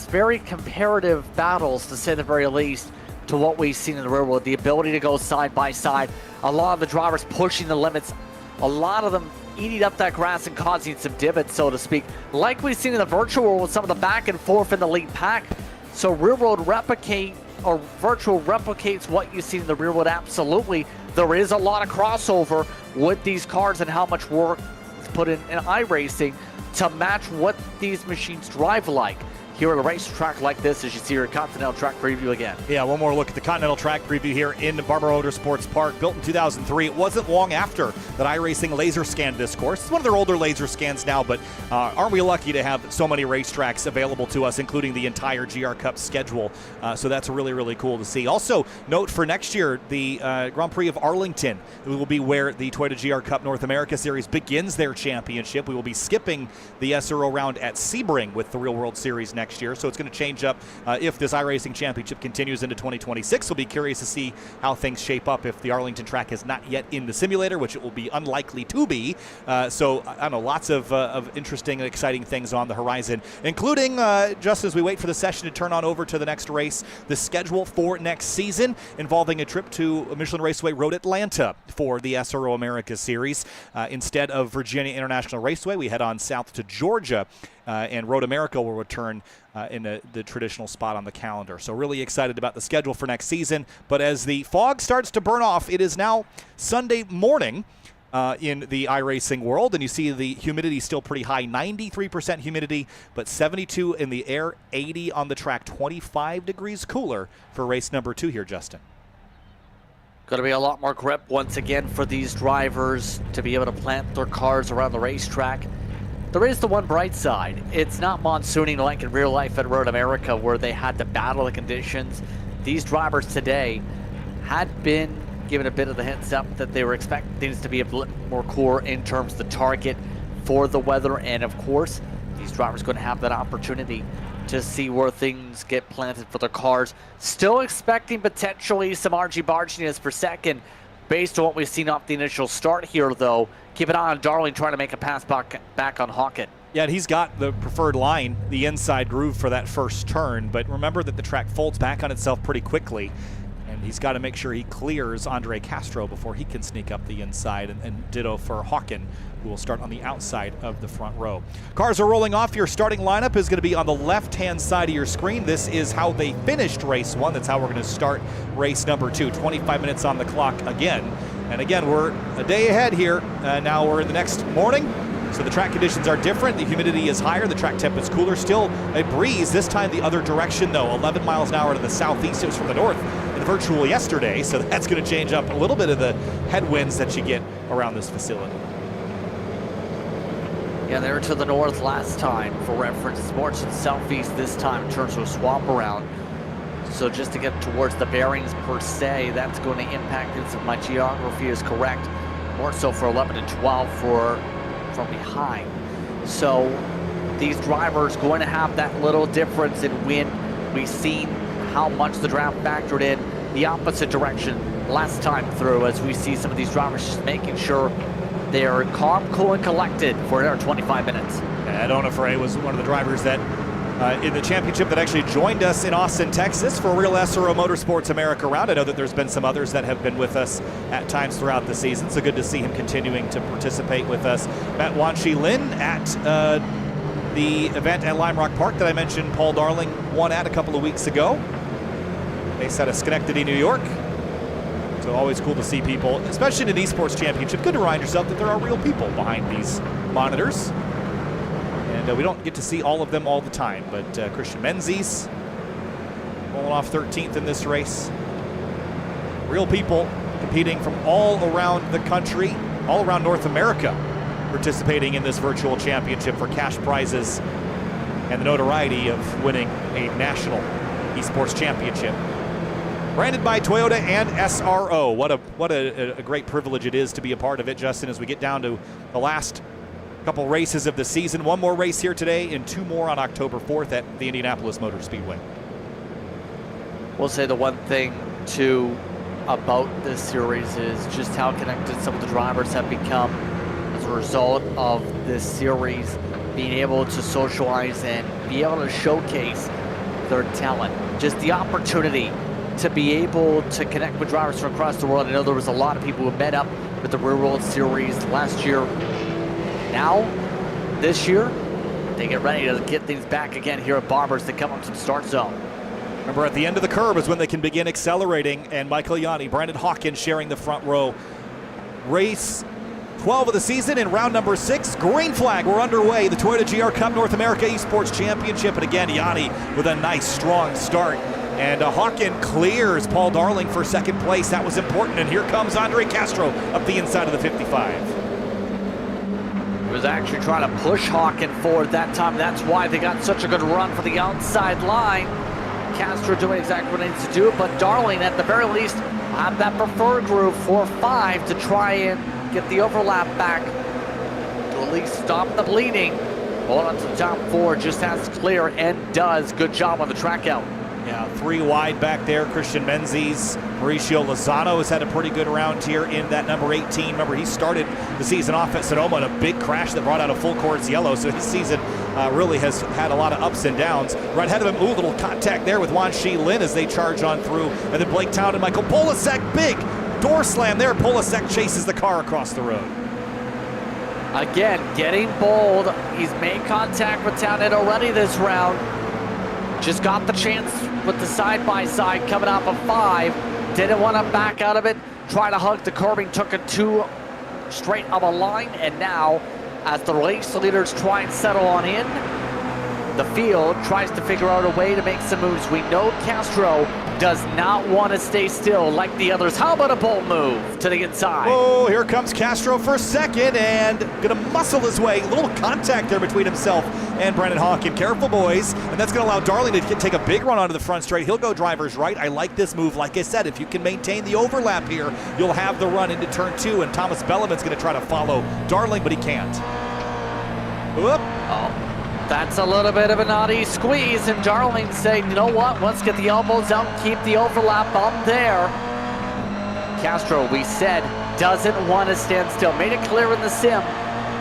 very comparative battles, to say the very least, to what we've seen in the real world. The ability to go side by side, a lot of the drivers pushing the limits, a lot of them eating up that grass and causing some divots, so to speak, like we've seen in the virtual world with some of the back and forth in the lead pack. So real world virtual replicates what you see in the real world. Absolutely, there is a lot of crossover with these cars and how much work is put in iRacing to match what these machines drive like. Here at a racetrack like this, as you see your Continental Track preview again. Yeah, one more look at the Continental Track preview here in Barber Motorsports Park. Built in 2003. It wasn't long after that iRacing laser scanned this course. It's one of their older laser scans now, but aren't we lucky to have so many racetracks available to us, including the entire GR Cup schedule. So that's really, really cool to see. Also, note for next year, the Grand Prix of Arlington will be where the Toyota GR Cup North America Series begins their championship. We will be skipping the SRO round at Sebring with the Real World Series next year, so it's going to change up if this iRacing Championship continues into 2026. We'll be curious to see how things shape up if the Arlington track is not yet in the simulator, which it will be unlikely to be. So I don't know, lots of interesting and exciting things on the horizon, including just as we wait for the session to turn on over to the next race, the schedule for next season involving a trip to Michelin Raceway Road Atlanta for the SRO America Series. Instead of Virginia International Raceway, we head on south to Georgia. And Road America will return in the traditional spot on the calendar. So really excited about the schedule for next season. But as the fog starts to burn off, it is now Sunday morning in the iRacing world, and you see the humidity still pretty high, 93% humidity, but 72 in the air, 80 on the track, 25 degrees cooler for race number 2 here, Justin. Going to be a lot more grip once again for these drivers to be able to plant their cars around the racetrack. There is the one bright side. It's not monsooning like in real life at Road America where they had to battle the conditions. These drivers today had been given a bit of the heads up that they were expecting things to be a bit more core in terms of the target for the weather. And of course, these drivers are going to have that opportunity to see where things get planted for their cars. Still expecting potentially some argy-barginess per second based on what we've seen off the initial start here, though. Keep an eye on Darling trying to make a pass back on Hawkett. Yeah, and he's got the preferred line, the inside groove for that first turn, but remember that the track folds back on itself pretty quickly, and he's got to make sure he clears Andre Castro before he can sneak up the inside, and ditto for Hawken, who will start on the outside of the front row. Cars are rolling off. Your starting lineup is going to be on the left-hand side of your screen. This is how they finished race 1. That's how we're going to start race number 2. 25 minutes on the clock again. And again, we're a day ahead here. Now we're in the next morning, so the track conditions are different. The humidity is higher. The track temp is cooler. Still a breeze, this time the other direction, though. 11 miles an hour to the southeast. It was from the north in the virtual yesterday, so that's going to change up a little bit of the headwinds that you get around this facility. Yeah, they were to the north last time for reference. It's more to the southeast this time in terms of a swap around. So just to get towards the bearings per se, that's going to impact it if my geography is correct. More so for 11 and 12 from behind. So these drivers going to have that little difference in wind. We've seen how much the draft factored in the opposite direction last time through, as we see some of these drivers just making sure they're calm, cool, and collected for their 25 minutes. Ed Onofre was one of the drivers that in the championship that actually joined us in Austin, Texas for a real SRO Motorsports America round. I know that there's been some others that have been with us at times throughout the season, so good to see him continuing to participate with us. Matt Wanshi Lin at the event at Lime Rock Park that I mentioned Paul Darling won at a couple of weeks ago. Based out of Schenectady, New York. So always cool to see people, especially in an eSports championship. Good to remind yourself that there are real people behind these monitors. And we don't get to see all of them all the time, but Christian Menzies rolling falling off 13th in this race. Real people competing from all around the country, all around North America, participating in this virtual championship for cash prizes and the notoriety of winning a national eSports championship. Branded by Toyota and SRO. What a great privilege it is to be a part of it, Justin, as we get down to the last couple races of the season. One more race here today and two more on October 4th at the Indianapolis Motor Speedway. We'll say the one thing, too, about this series is just how connected some of the drivers have become as a result of this series, being able to socialize and be able to showcase their talent. Just the opportunity to be able to connect with drivers from across the world. I know there was a lot of people who met up with the Real World Series last year. Now, this year, they get ready to get things back again here at Barber's to come up to the start zone. Remember, at the end of the curve is when they can begin accelerating, and Michael Yanni, Brandon Hawkins sharing the front row. Race 12 of the season in round number 6. Green flag, we're underway. The Toyota GR Cup North America Esports Championship. And again, Yanni with a nice, strong start. And Hawkins clears Paul Darling for second place. That was important. And here comes Andre Castro up the inside of the 55. He was actually trying to push Hawkins forward that time. That's why they got such a good run for the outside line. Castro doing exactly what he needs to do, but Darling, at the very least, will have that preferred group 4-5 to try and get the overlap back to at least stop the bleeding. Hold on to the top 4, just has clear and does. Good job on the track out. Yeah, 3 wide back there. Christian Menzies, Mauricio Lozano has had a pretty good round here in that number 18. Remember, he started the season off at Sonoma in a big crash that brought out a full course yellow, so his season really has had a lot of ups and downs. Right ahead of him, little contact there with Wan Shi Lin as they charge on through. And then Blake Town and Michael Polasek, big door slam there. Polasek chases the car across the road. Again, getting bold. He's made contact with Townend already this round. Just got the chance with the side-by-side coming off of 5. Didn't want to back out of it. Try to hug the curbing, took it too straight of a line. And now, as the race leaders try and settle on in, the field tries to figure out a way to make some moves. We know Castro does not want to stay still like the others. How about a bold move to the inside? Oh, here comes Castro for second and gonna muscle his way. A little contact there between himself and Brandon Hawkins. Careful, boys. And that's gonna allow Darling to take a big run onto the front straight. He'll go driver's right. I like this move. Like I said, if you can maintain the overlap here, you'll have the run into turn 2, and Thomas Belleman's gonna try to follow Darling, but he can't. Whoop. Oh. That's a little bit of a naughty squeeze, and Darling saying, you know what, let's get the elbows out, keep the overlap up there. Castro, we said, doesn't want to stand still. Made it clear in the sim.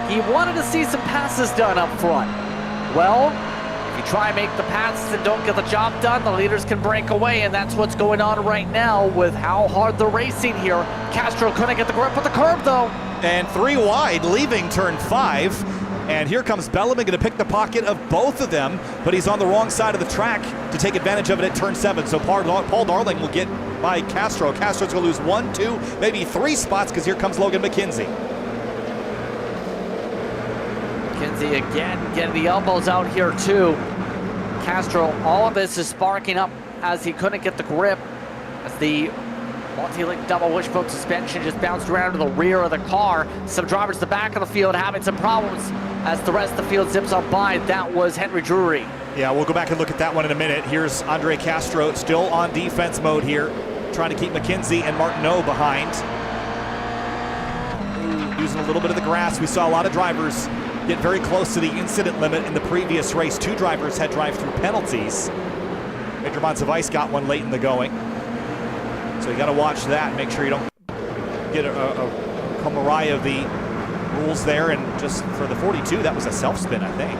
He wanted to see some passes done up front. Well, if you try and make the passes and don't get the job done, the leaders can break away, and that's what's going on right now with how hard they're racing here. Castro couldn't get the grip with the curb, though. And 3 wide, leaving turn 5. And here comes Belleman, going to pick the pocket of both of them, but he's on the wrong side of the track to take advantage of it at turn 7. So Paul Darling will get by Castro. Castro's going to lose 1, 2, maybe 3 spots because here comes Logan McKenzie. McKenzie again getting the elbows out here too. Castro, all of this is sparking up as he couldn't get the grip, as the multi-link double wishbone suspension just bounced around to the rear of the car. Some drivers at the back of the field having some problems as the rest of the field zips up by. That was Henry Drury. Yeah, we'll go back and look at that one in a minute. Here's Andre Castro still on defense mode here, trying to keep McKenzie and Martineau behind. Using a little bit of the grass. We saw a lot of drivers get very close to the incident limit in the previous race. 2 drivers had drive-through penalties. Major Monsivice got one late in the going. So you got to watch that, make sure you don't get a camaraderie of the rules there. And just for the 42, that was a self-spin, I think.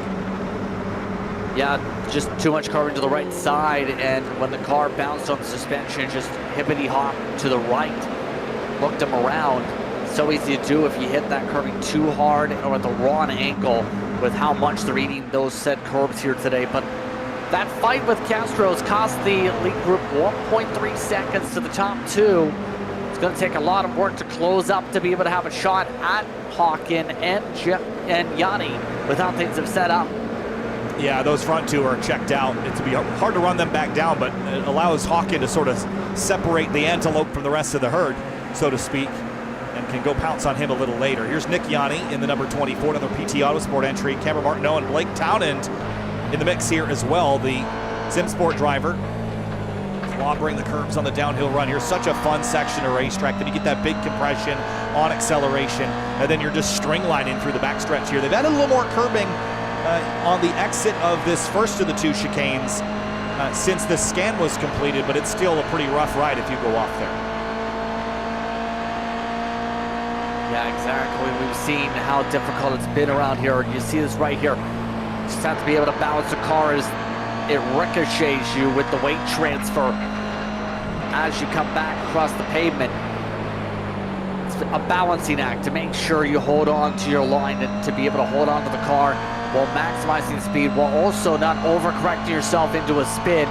Yeah, just too much carving to the right side, and when the car bounced on the suspension, just hippity-hop to the right. Looked him around. So easy to do if you hit that curving too hard or at the wrong angle with how much they're eating those said curbs here today. But that fight with Castro's cost the lead group 1.3 seconds to the top 2. It's going to take a lot of work to close up to be able to have a shot at Hawkins and Yanni with how things have set up. Yeah, those front two are checked out. It's be hard to run them back down, but it allows Hawken to sort of separate the antelope from the rest of the herd, so to speak, and can go pounce on him a little later. Here's Nick Yanni in the number 24, another PT Autosport entry. Cameron Martineau and Blake Townend in the mix here as well. The SimSport driver clobbering the curves on the downhill run here. Such a fun section of racetrack. Then you get that big compression on acceleration, and then you're just stringlining through the backstretch here. They've added a little more curbing on the exit of this first of the two chicanes since the scan was completed, but it's still a pretty rough ride if you go off there. Yeah, exactly. We've seen how difficult it's been around here. You see this right here. You just have to be able to balance the car as it ricochets you with the weight transfer as you come back across the pavement. It's a balancing act to make sure you hold on to your line and to be able to hold on to the car while maximizing speed, while also not overcorrecting yourself into a spin.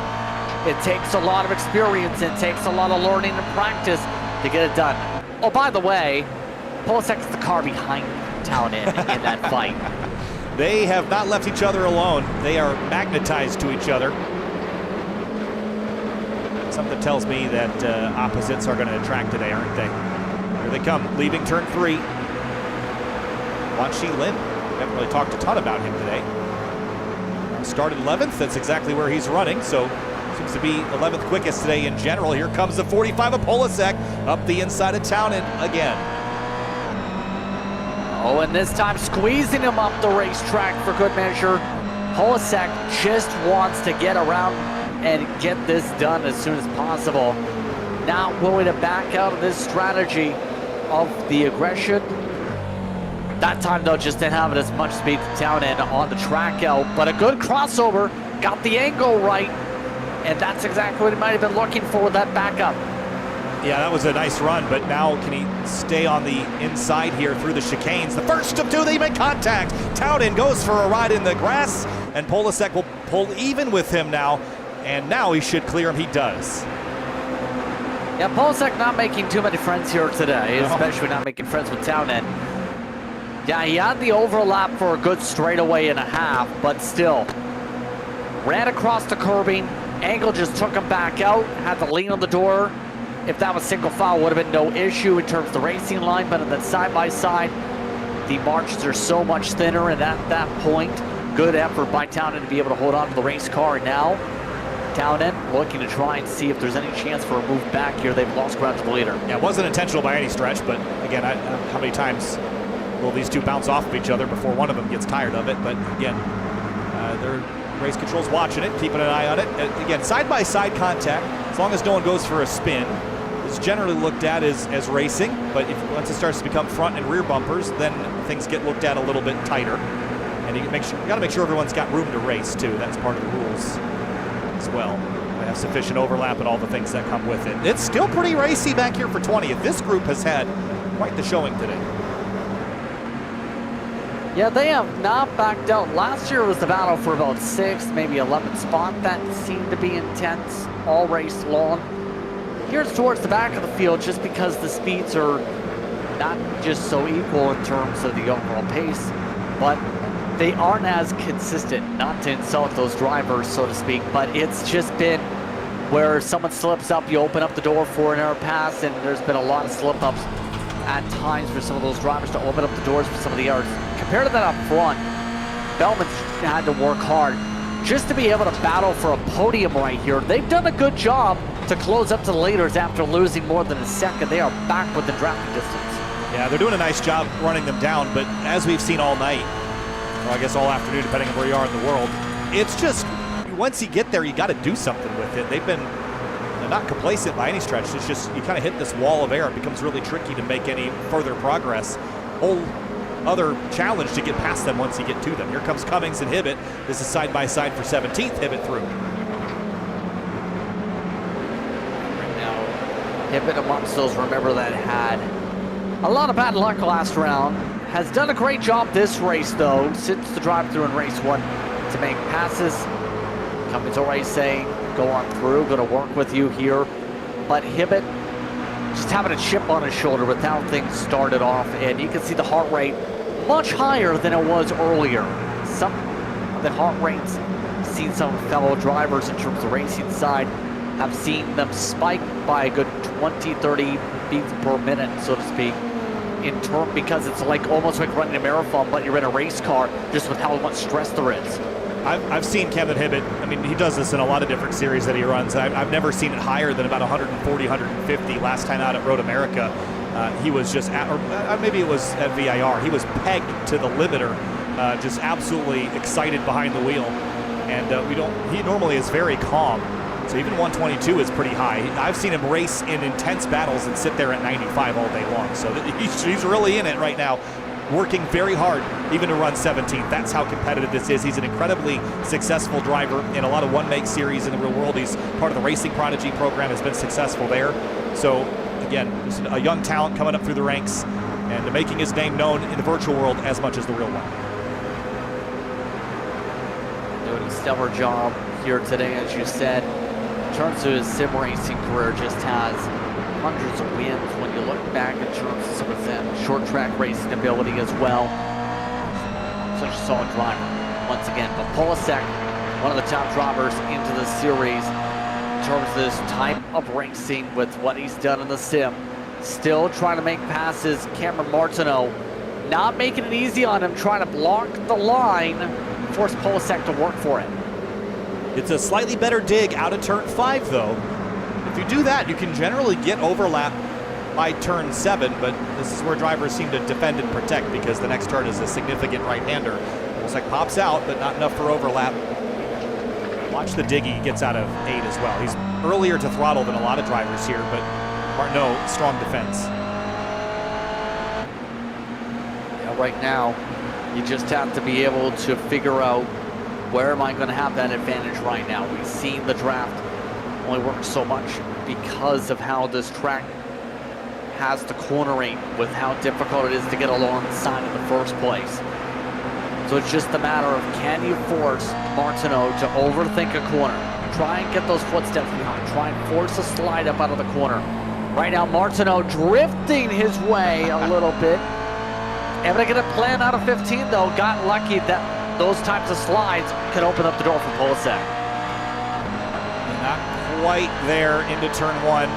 It takes a lot of experience, it takes a lot of learning and practice to get it done. Oh, by the way, Polasek is the car behind Townend in that fight. They have not left each other alone. They are magnetized to each other. Something tells me that opposites are going to attract today, aren't they? Here they come, leaving turn 3. Wan Shi Lin. Haven't really talked a ton about him today. Started 11th, that's exactly where he's running, so seems to be 11th quickest today in general. Here comes the 45 of Polasek up the inside of Townend again. Oh, and this time squeezing him up the racetrack for good measure. Polasek just wants to get around and get this done as soon as possible. Not willing to back out of this strategy of the aggression. That time, though, just didn't have it as much speed to Townend on the track out, but a good crossover, got the angle right, and that's exactly what he might have been looking for with that backup. Yeah, that was a nice run, but now can he stay on the inside here through the chicanes? The first of two, they make contact. Townend goes for a ride in the grass, and Polasek will pull even with him now, and now he should clear him. He does. Yeah, Polasek not making too many friends here today, especially not making friends with Townend. Yeah, he had the overlap for a good straightaway and a half, but still. Ran across the curbing, angle just took him back out, had the lean on the door. If that was single file, would have been no issue in terms of the racing line, but in that side-by-side, the margins are so much thinner, and at that point, good effort by Townend to be able to hold on to the race car. Now, Townend looking to try and see if there's any chance for a move back here. They've lost ground to the leader. Yeah, it wasn't intentional by any stretch, but again, how many times will these two bounce off of each other before one of them gets tired of it? But again, their race control's watching it, keeping an eye on it. Again, side-by-side contact, as long as no one goes for a spin, is generally looked at as racing, but once it starts to become front and rear bumpers, then things get looked at a little bit tighter. And you got to make sure everyone's got room to race too. That's part of the rules as well. They have sufficient overlap and all the things that come with it. It's still pretty racy back here for 20th. This group has had quite the showing today. Yeah, they have not backed out. Last year was the battle for about 6th, maybe 11th spot. That seemed to be intense all race long. Here's towards the back of the field just because the speeds are not just so equal in terms of the overall pace, but they aren't as consistent. Not to insult those drivers, so to speak, but it's just been where someone slips up, you open up the door for an air pass, and there's been a lot of slip-ups at times for some of those drivers to open up the doors for some of the errors. Compared to that up front, Bellman's had to work hard just to be able to battle for a podium right here. They've done a good job to close up to the leaders after losing more than a second. They are back within drafting distance. Yeah, they're doing a nice job running them down, but as we've seen all night, or I guess all afternoon, depending on where you are in the world, it's just, once you get there, you got to do something with it. They've been not complacent by any stretch. It's just, you kind of hit this wall of air. It becomes really tricky to make any further progress. Whole other challenge to get past them once you get to them. Here comes Cummings and Hibbett. This is side-by-side for 17th. Hibbett through. Hibbett amongst those, remember, that had a lot of bad luck last round. Has done a great job this race, though, since the drive-through in race 1 to make passes. Cummings already saying, go on through, going to work with you here. But Hibbett just having a chip on his shoulder with how things started off, and you can see the heart rate much higher than it was earlier. the heart rates. Seen some fellow drivers in terms of racing side have seen them spike by a good 20-30 beats per minute, so to speak, in turn, because it's like almost like running a marathon, but you're in a race car, just with how much stress there is. I've seen Kevin Hibbett. I mean, he does this in a lot of different series that he runs. I've never seen it higher than about 140, 150. Last time out at Road America, he was just at, or maybe it was at VIR. He was pegged to the limiter, just absolutely excited behind the wheel. And he normally is very calm. So even 122 is pretty high. I've seen him race in intense battles and sit there at 95 all day long. So he's really in it right now, working very hard even to run 17th. That's how competitive this is. He's an incredibly successful driver in a lot of one-make series in the real world. He's part of the Racing Prodigy program, has been successful there. So again, just a young talent coming up through the ranks and making his name known in the virtual world as much as the real one. Doing a stellar job here today, as you said. In terms of his sim racing career, just has hundreds of wins when you look back in terms of some of that short track racing ability as well. Such a solid driver once again. But Polasek, one of the top drivers into the series in terms of this type of racing with what he's done in the sim. Still trying to make passes. Cameron Martineau not making it easy on him, trying to block the line, force Polasek to work for it. It's a slightly better dig out of turn 5, though. If you do that, you can generally get overlap by turn 7, but this is where drivers seem to defend and protect because the next turn is a significant right-hander. Looks like pops out, but not enough for overlap. Watch the dig he gets out of 8 as well. He's earlier to throttle than a lot of drivers here, but Martineau, strong defense. Yeah, right now, you just have to be able to figure out where am I going to have that advantage right now. We've seen the draft only work so much because of how this track has the cornering with how difficult it is to get alongside in the first place. So it's just a matter of, can you force Martineau to overthink a corner? Try and get those footsteps behind. Try and force a slide up out of the corner. Right now, Martineau drifting his way a little bit. Able to get a plan out of 15, though. Got lucky that those types of slides can open up the door for Polasek. Not quite there into turn 1.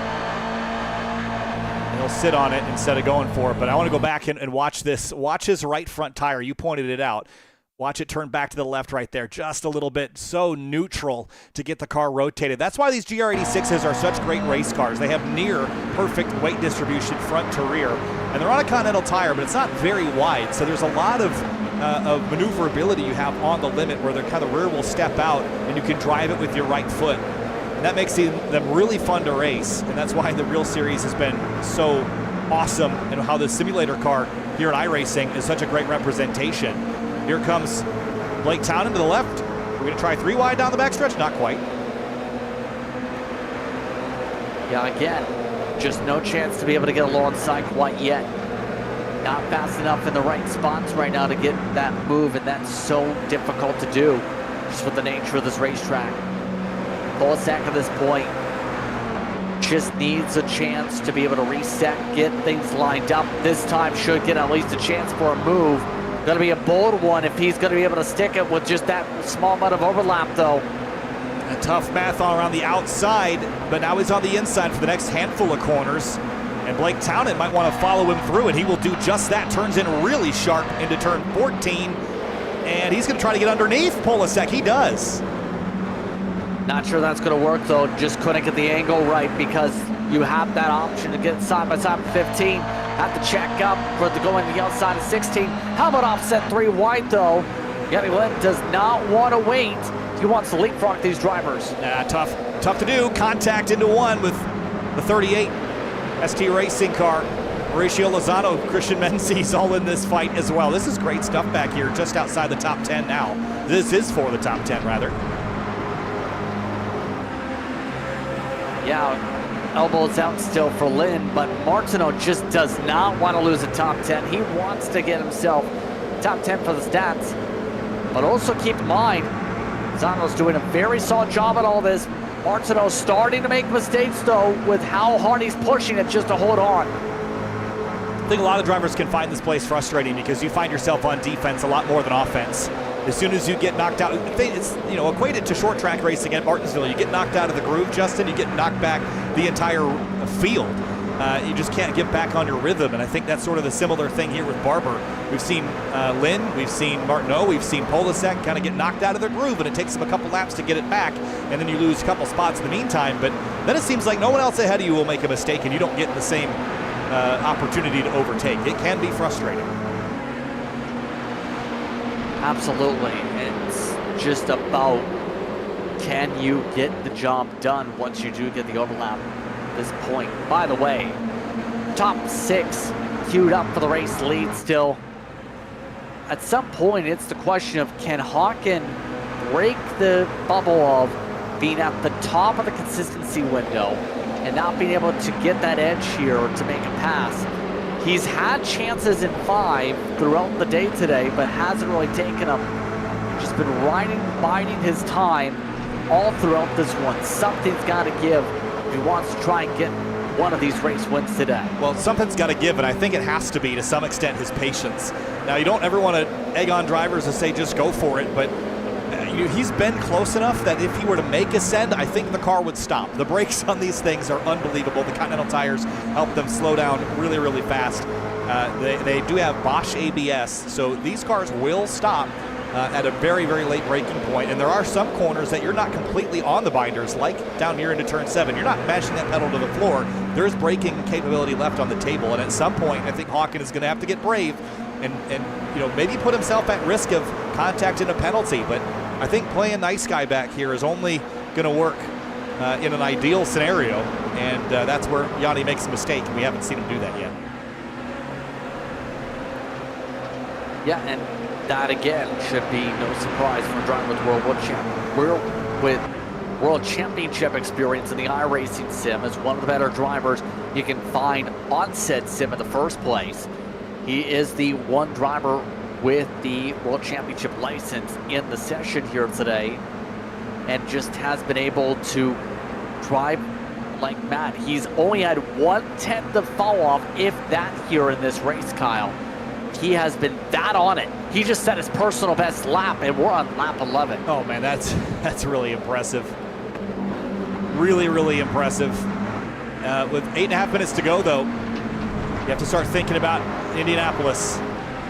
He'll sit on it instead of going for it, but I want to go back and watch this. Watch his right front tire. You pointed it out. Watch it turn back to the left right there, just a little bit. So neutral to get the car rotated. That's why these GR86s are such great race cars. They have near perfect weight distribution front to rear, and they're on a Continental tire, but it's not very wide, so there's a lot of maneuverability you have on the limit where the rear will step out and you can drive it with your right foot. And that makes them really fun to race, and that's why the real series has been so awesome, and how the simulator car here at iRacing is such a great representation. Here comes Blake Townend to the left. We're going to try 3 wide down the backstretch. Not quite. Yeah, again, just no chance to be able to get alongside quite yet. Not fast enough in the right spots right now to get that move, and that's so difficult to do just with the nature of this racetrack. Polasek at this point just needs a chance to be able to reset, get things lined up. This time should get at least a chance for a move. Going to be a bold one if he's going to be able to stick it with just that small amount of overlap, though. A tough math all around the outside, but now he's on the inside for the next handful of corners. And Blake Townend might want to follow him through, and he will do just that. Turns in really sharp into turn 14, and he's going to try to get underneath Polasek. He does. Not sure that's going to work, though. Just couldn't get the angle right because you have that option to get side by side with 15. Have to check up for the going to the outside of 16. How about offset 3 wide, though? Yanni Lynn does not want to wait. He wants to leapfrog these drivers. Tough to do. Contact into 1 with the 38 ST Racing car. Mauricio Lozano, Christian Menzies all in this fight as well. This is great stuff back here, just outside the top 10 now. This is for the top 10, rather. Yeah, elbows out still for Lynn, but Martineau just does not want to lose a top 10. He wants to get himself top 10 for the stats. But also keep in mind, Lozano's doing a very solid job at all this. Martineau starting to make mistakes, though, with how hard he's pushing it just to hold on. I think a lot of drivers can find this place frustrating because you find yourself on defense a lot more than offense. As soon as you get knocked out, it's, you know, equated to short track racing at Martinsville. You get knocked out of the groove, Justin, you get knocked back the entire field. You just can't get back on your rhythm, and I think that's sort of the similar thing here with Barber. We've seen Lynn, we've seen Martineau, we've seen Polasek kind of get knocked out of their groove, and it takes them a couple laps to get it back, and then you lose a couple spots in the meantime. But then it seems like no one else ahead of you will make a mistake, and you don't get the same opportunity to overtake. It can be frustrating. Absolutely. It's just about, can you get the job done once you do get the overlap at this point? By the way, top 6 queued up for the race lead still. At some point, it's the question of, can Hawken break the bubble of being at the top of the consistency window and not being able to get that edge here to make a pass? He's had chances in 5 throughout the day today, but hasn't really taken them. Just been biding his time all throughout this one. Something's got to give if he wants to try and get one of these race wins today. Well, something's got to give, and I think it has to be, to some extent, his patience. Now, you don't ever want to egg on drivers and say just go for it, but he's been close enough that if he were to make a send, I think the car would stop. The brakes on these things are unbelievable. The Continental tires help them slow down really, really fast. They do have Bosch ABS, so these cars will stop at a very, very late braking point. And there are some corners that you're not completely on the binders, like down here into turn 7. You're not mashing that pedal to the floor. There's braking capability left on the table. And at some point, I think Hawken is going to have to get brave and you know, maybe put himself at risk of contact and a penalty. But I think playing nice guy back here is only going to work in an ideal scenario. And that's where Yanni makes a mistake. We haven't seen him do that yet. Yeah, and that again should be no surprise for a driver with World Championship experience in the iRacing sim, as one of the better drivers you can find on said sim in the first place. He is the one driver with the World Championship license in the session here today, and just has been able to drive like mad. He's only had 1/10 of fall off, if that, here in this race, Kyle. He has been that on it. He just set his personal best lap, and we're on lap 11. Oh man, that's really impressive. Really, really impressive. With 8.5 minutes to go, though, you have to start thinking about Indianapolis.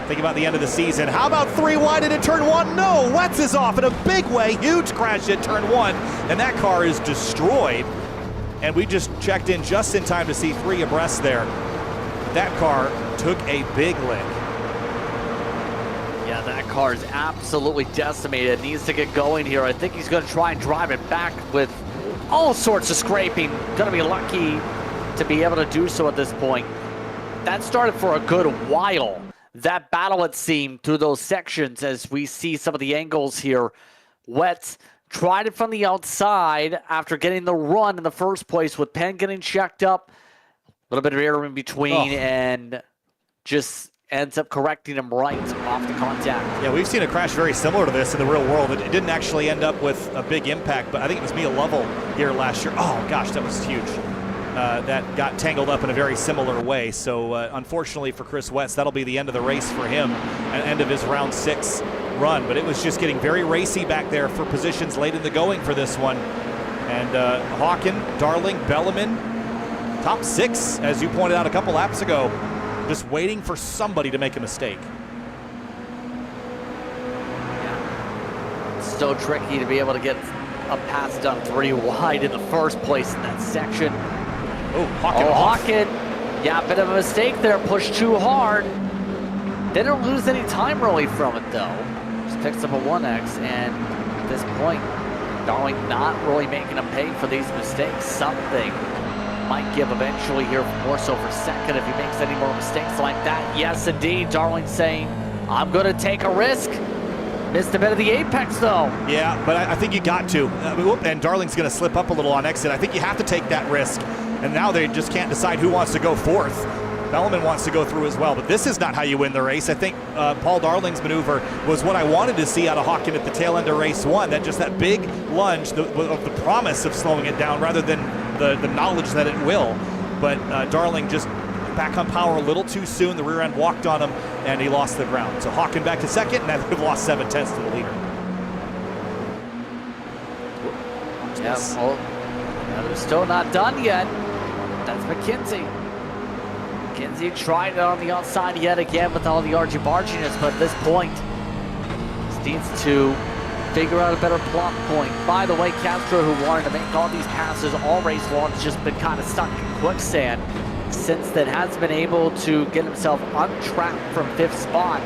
Think about the end of the season. How about 3 wide into turn 1? No, Wetz is off in a big way. Huge crash at turn 1, and that car is destroyed. And we just checked in just in time to see 3 abreast there. That car took a big lick. Yeah, that car is absolutely decimated. Needs to get going here. I think he's going to try and drive it back with all sorts of scraping. Going to be lucky to be able to do so at this point. That started for a good while. That battle, it seemed, through those sections, as we see some of the angles here. Wetz tried it from the outside after getting the run in the first place, with Penn getting checked up. A little bit of air in between, and just ends up correcting him right off the contact. Yeah, we've seen a crash very similar to this in the real world. It didn't actually end up with a big impact, but I think it was Mia Lovell here last year. Oh gosh, that was huge. That got tangled up in a very similar way. So unfortunately for Chris Wetz, that'll be the end of the race for him, and end of his round 6 run. But it was just getting very racy back there for positions late in the going for this one. And Hawken, Darling, Belleman, top 6, as you pointed out a couple laps ago, just waiting for somebody to make a mistake. Yeah. It's so tricky to be able to get a pass done 3 wide in the first place in that section. Oh, Hawken. Yeah, bit of a mistake there. Pushed too hard. Didn't lose any time really from it, though. Just picks up a 1X, and at this point, Darling not really making him pay for these mistakes. Something might give eventually here, more so for second, if he makes any more mistakes like that. Yes, indeed. Darling saying, I'm going to take a risk. Missed a bit of the apex, though. Yeah, but I think you got to. And Darling's going to slip up a little on exit. I think you have to take that risk. And now they just can't decide who wants to go fourth. Bellman wants to go through as well, but this is not how you win the race. I think Paul Darling's maneuver was what I wanted to see out of Hawken at the tail end of race 1. That big lunge of the promise of slowing it down rather than the knowledge that it will. But Darling just back on power a little too soon. The rear end walked on him, and he lost the ground. So Hawken back to second, and they've lost 7/10 to the leader. Yeah, well, they're still not done yet. That's McKenzie. McKenzie tried it on the outside yet again with all the argy-barginess, but at this point, he needs to figure out a better plot point. By the way, Castro, who wanted to make all these passes all race long, has just been kind of stuck in quicksand since then, hasn't been able to get himself on track from 5th spot.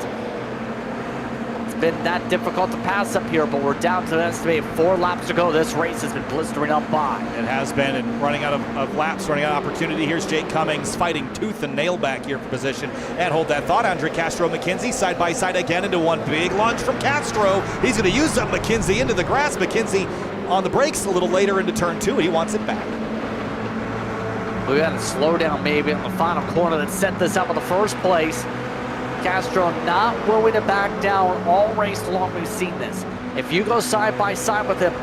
It's been that difficult to pass up here, but we're down to an estimated 4 laps to go. This race has been blistering up by. It has been, and running out of laps, running out of opportunity. Here's Jake Cummings fighting tooth and nail back here for position. And hold that thought, Andre Castro, McKenzie side by side again into one big lunge from Castro. He's going to use up McKenzie into the grass. McKenzie on the brakes a little later into turn 2, and he wants it back. We got to slow down maybe in the final corner that set this up in the first place. Castro not willing to back down all race long. We've seen this. If you go side by side with him,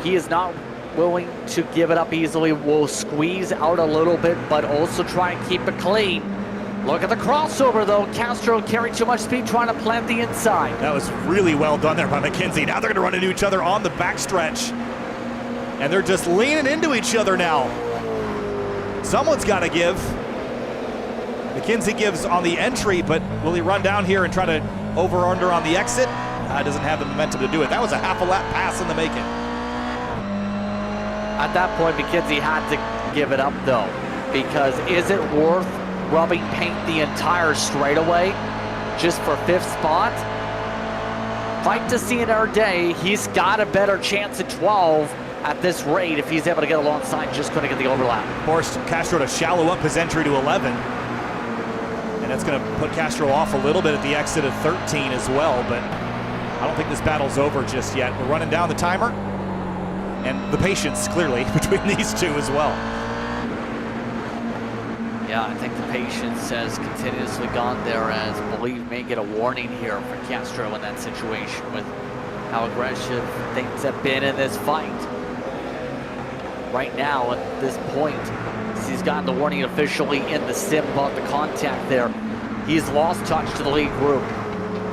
he is not willing to give it up easily. Will squeeze out a little bit, but also try and keep it clean. Look at the crossover though. Castro carried too much speed trying to plant the inside. That was really well done there by McKenzie. Now they're going to run into each other on the backstretch. And they're just leaning into each other now. Someone's got to give. McKenzie gives on the entry, but will he run down here and try to over or under on the exit? Doesn't have the momentum to do it. That was a half a lap pass in the making. At that point, McKenzie had to give it up though, because is it worth rubbing paint the entire straightaway just for 5th spot? Like to see it our day. He's got a better chance at 12 at this rate if he's able to get alongside, just couldn't get the overlap. Forced Castro to shallow up his entry to 11. And that's going to put Castro off a little bit at the exit of 13 as well, but I don't think this battle's over just yet. We're running down the timer, and the patience, clearly, between these two as well. Yeah, I think the patience has continuously gone there, as I believe may get a warning here for Castro in that situation with how aggressive things have been in this fight. Right now, at this point, he's gotten the warning officially in the sim about the contact there. He's lost touch to the lead group.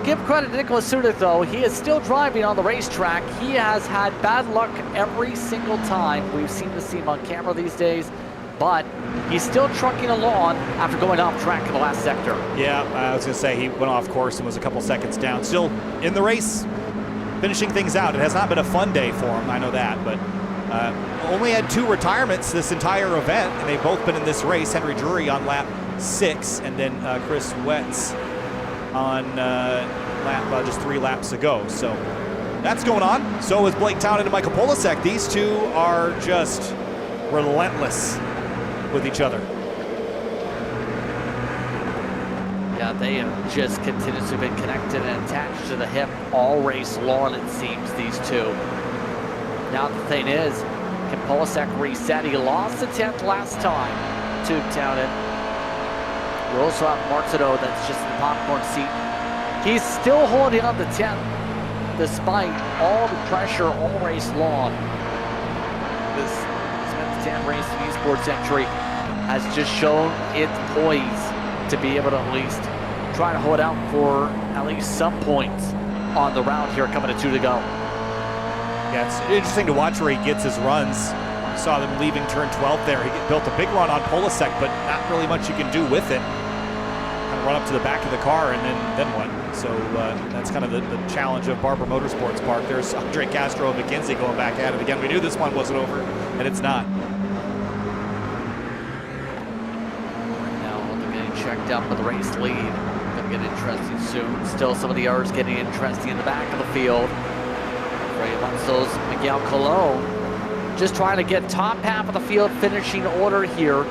Give credit to Nicholas Sudik though, he is still driving on the racetrack. He has had bad luck every single time we've seen to see him on camera these days, but he's still trucking along after going off track in the last sector. Yeah, I was going to say he went off course and was a couple seconds down. Still in the race, finishing things out. It has not been a fun day for him, I know that, but only had 2 retirements this entire event, and they've both been in this race. Henry Drury on lap 6, and then Chris Wetz on just 3 laps ago. So that's going on. So is Blake Townend and Michael Polasek. These two are just relentless with each other. Yeah, they have just continuously been connected and attached to the hip all race long, it seems, these two. Now the thing is, can Polasek reset? He lost the 10th last time to Townend. We also have Martineau that's just in the popcorn seat. He's still holding on to 10th despite all the pressure all race long. This Smith 10 race eSports entry has just shown its poise to be able to at least try to hold out for at least some points on the round here, coming to 2 to go. Yeah, it's interesting to watch where he gets his runs. You saw them leaving turn 12 there. He built a big run on Polasek, but not really much you can do with it. Kind of run up to the back of the car, and then what? So that's kind of the challenge of Barber Motorsports Park. There's Andre Castro and McKenzie going back at it again. We knew this one wasn't over, and it's not. Now they're getting checked up with the race lead. Gonna get interesting soon. Still some of the others getting interesting in the back of the field. Those Miguel Colon just trying to get top half of the field finishing order here.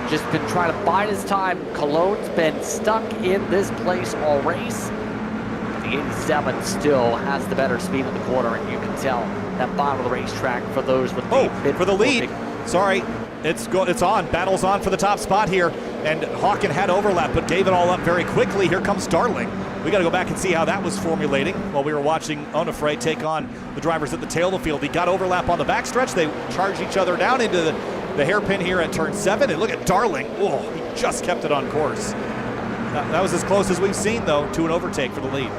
Just been trying to bide his time. Colon's been stuck in this place all race. The 87 still has the better speed in the corner, and you can tell that bottom of the racetrack for those with for the lead. Sorry, it's on. Battle's on for the top spot here, and Hawken had overlap but gave it all up very quickly. Here comes Starling. We got to go back and see how that was formulating while we were watching Onofre take on the drivers at the tail of the field. He got overlap on the backstretch. They charged each other down into the hairpin here at turn 7. And look at Darling. Oh, he just kept it on course. That was as close as we've seen, though, to an overtake for the lead.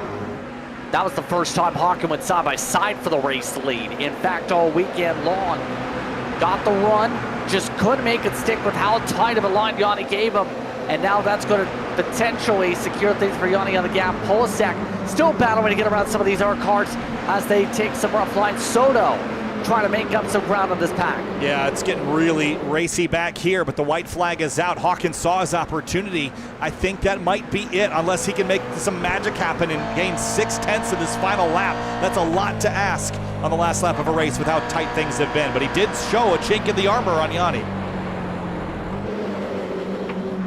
That was the first time Hawken went side by side for the race lead. In fact, all weekend long, got the run, just couldn't make it stick with how tight of a line Yanni gave him. And now that's going to potentially secure things for Yanni on the gap. Polasek still battling to get around some of these other cars as they take some rough lines. Soto trying to make up some ground on this pack. Yeah, it's getting really racy back here, but the white flag is out. Hawkins saw his opportunity. I think that might be it, unless he can make some magic happen and gain 6/10 of this final lap. That's a lot to ask on the last lap of a race with how tight things have been, but he did show a chink in the armor on Yanni.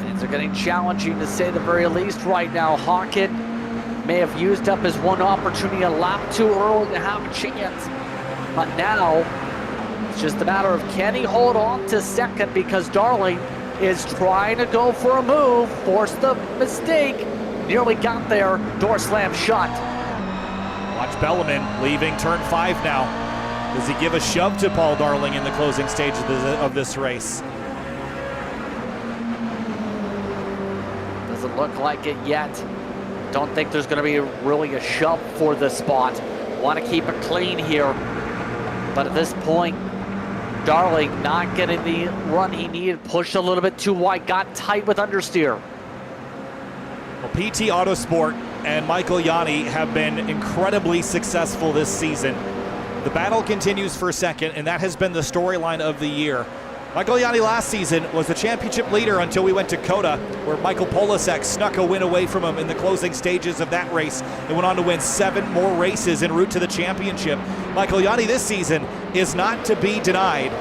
Things are getting challenging, to say the very least, right now. Hawken may have used up his one opportunity a lap too early to have a chance. But now, it's just a matter of can he hold on to second, because Darling is trying to go for a move, forced the mistake, nearly got there, door slam shut. Watch Belleman leaving turn 5 now. Does he give a shove to Paul Darling in the closing stage of this race? Doesn't look like it yet. Don't think there's going to be really a shove for this spot. Want to keep it clean here. But at this point, Darling not getting the run he needed, pushed a little bit too wide, got tight with understeer. Well, PT Autosport and Michael Yanni have been incredibly successful this season. The battle continues for second, and that has been the storyline of the year. Michael Yanni last season was the championship leader until we went to COTA, where Michael Polasek snuck a win away from him in the closing stages of that race and went on to win 7 more races en route to the championship. Michael Yanni this season is not to be denied.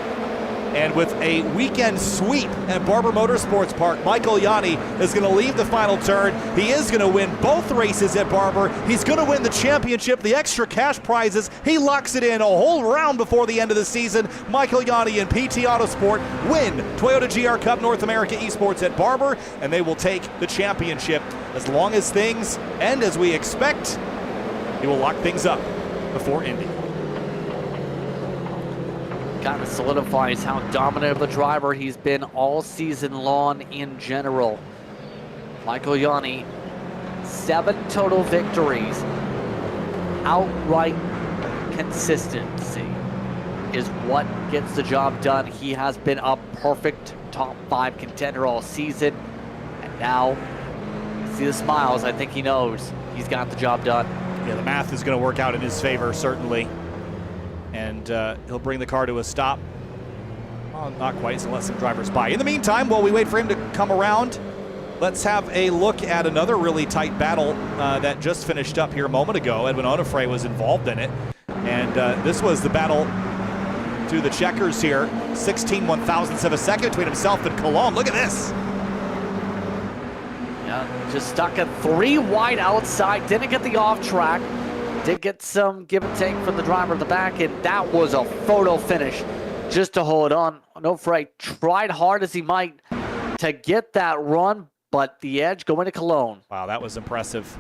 And with a weekend sweep at Barber Motorsports Park, Michael Yanni is going to leave the final turn. He is going to win both races at Barber. He's going to win the championship, the extra cash prizes. He locks it in a whole round before the end of the season. Michael Yanni and PT Autosport win Toyota GR Cup North America eSports at Barber, and they will take the championship. As long as things end as we expect, he will lock things up before Indy. Kind of solidifies how dominant of a driver he's been all season long in general. Michael Yanni, 7 total victories. Outright consistency is what gets the job done. He has been a perfect top 5 contender all season. And now, see the smiles, I think he knows he's got the job done. Yeah, the math is going to work out in his favor, certainly. And he'll bring the car to a stop. Well, not quite, so let some drivers by. In the meantime, while we wait for him to come around, let's have a look at another really tight battle that just finished up here a moment ago. Edwin Onofre was involved in it. And this was the battle through the checkers here. 16 one-thousandths of a second between himself and Cologne. Look at this. Yeah, just stuck at 3 wide outside, didn't get the off track. Did get some give and take from the driver at the back, and that was a photo finish just to hold on. Onofre tried hard as he might to get that run, but the edge going to Cologne. Wow, that was impressive.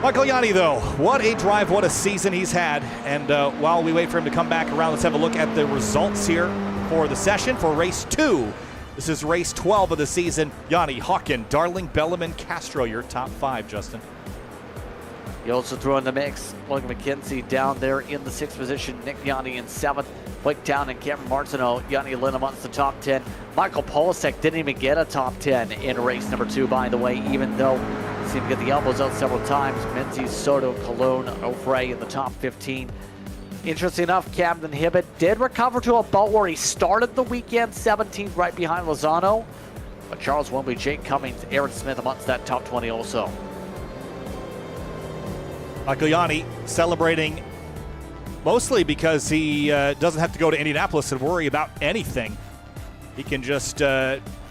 Michael Yanni, though, what a drive, what a season he's had. And while we wait for him to come back around, let's have a look at the results here for the session for race 2. This is race 12 of the season. Yanni, Hawken, Darling, Belleman, Castro, your top 5, Justin. You also throw in the mix Logan McKenzie down there in the 6th position. Nick Yanni in 7th. Blake Town and Cameron Martineau. Yanni led amongst the top 10. Michael Polasek didn't even get a top 10 in race number 2, by the way, even though he seemed to get the elbows out several times. Menzies, Soto, Cologne, Onofre in the top 15. Interesting enough, Camden Hibbett did recover to a boat where he started the weekend 17th, right behind Lozano. But Charles Wembley, Jake Cummings, Aaron Smith amongst that top 20 also. Michael Yanni celebrating mostly because he doesn't have to go to Indianapolis and worry about anything. He can just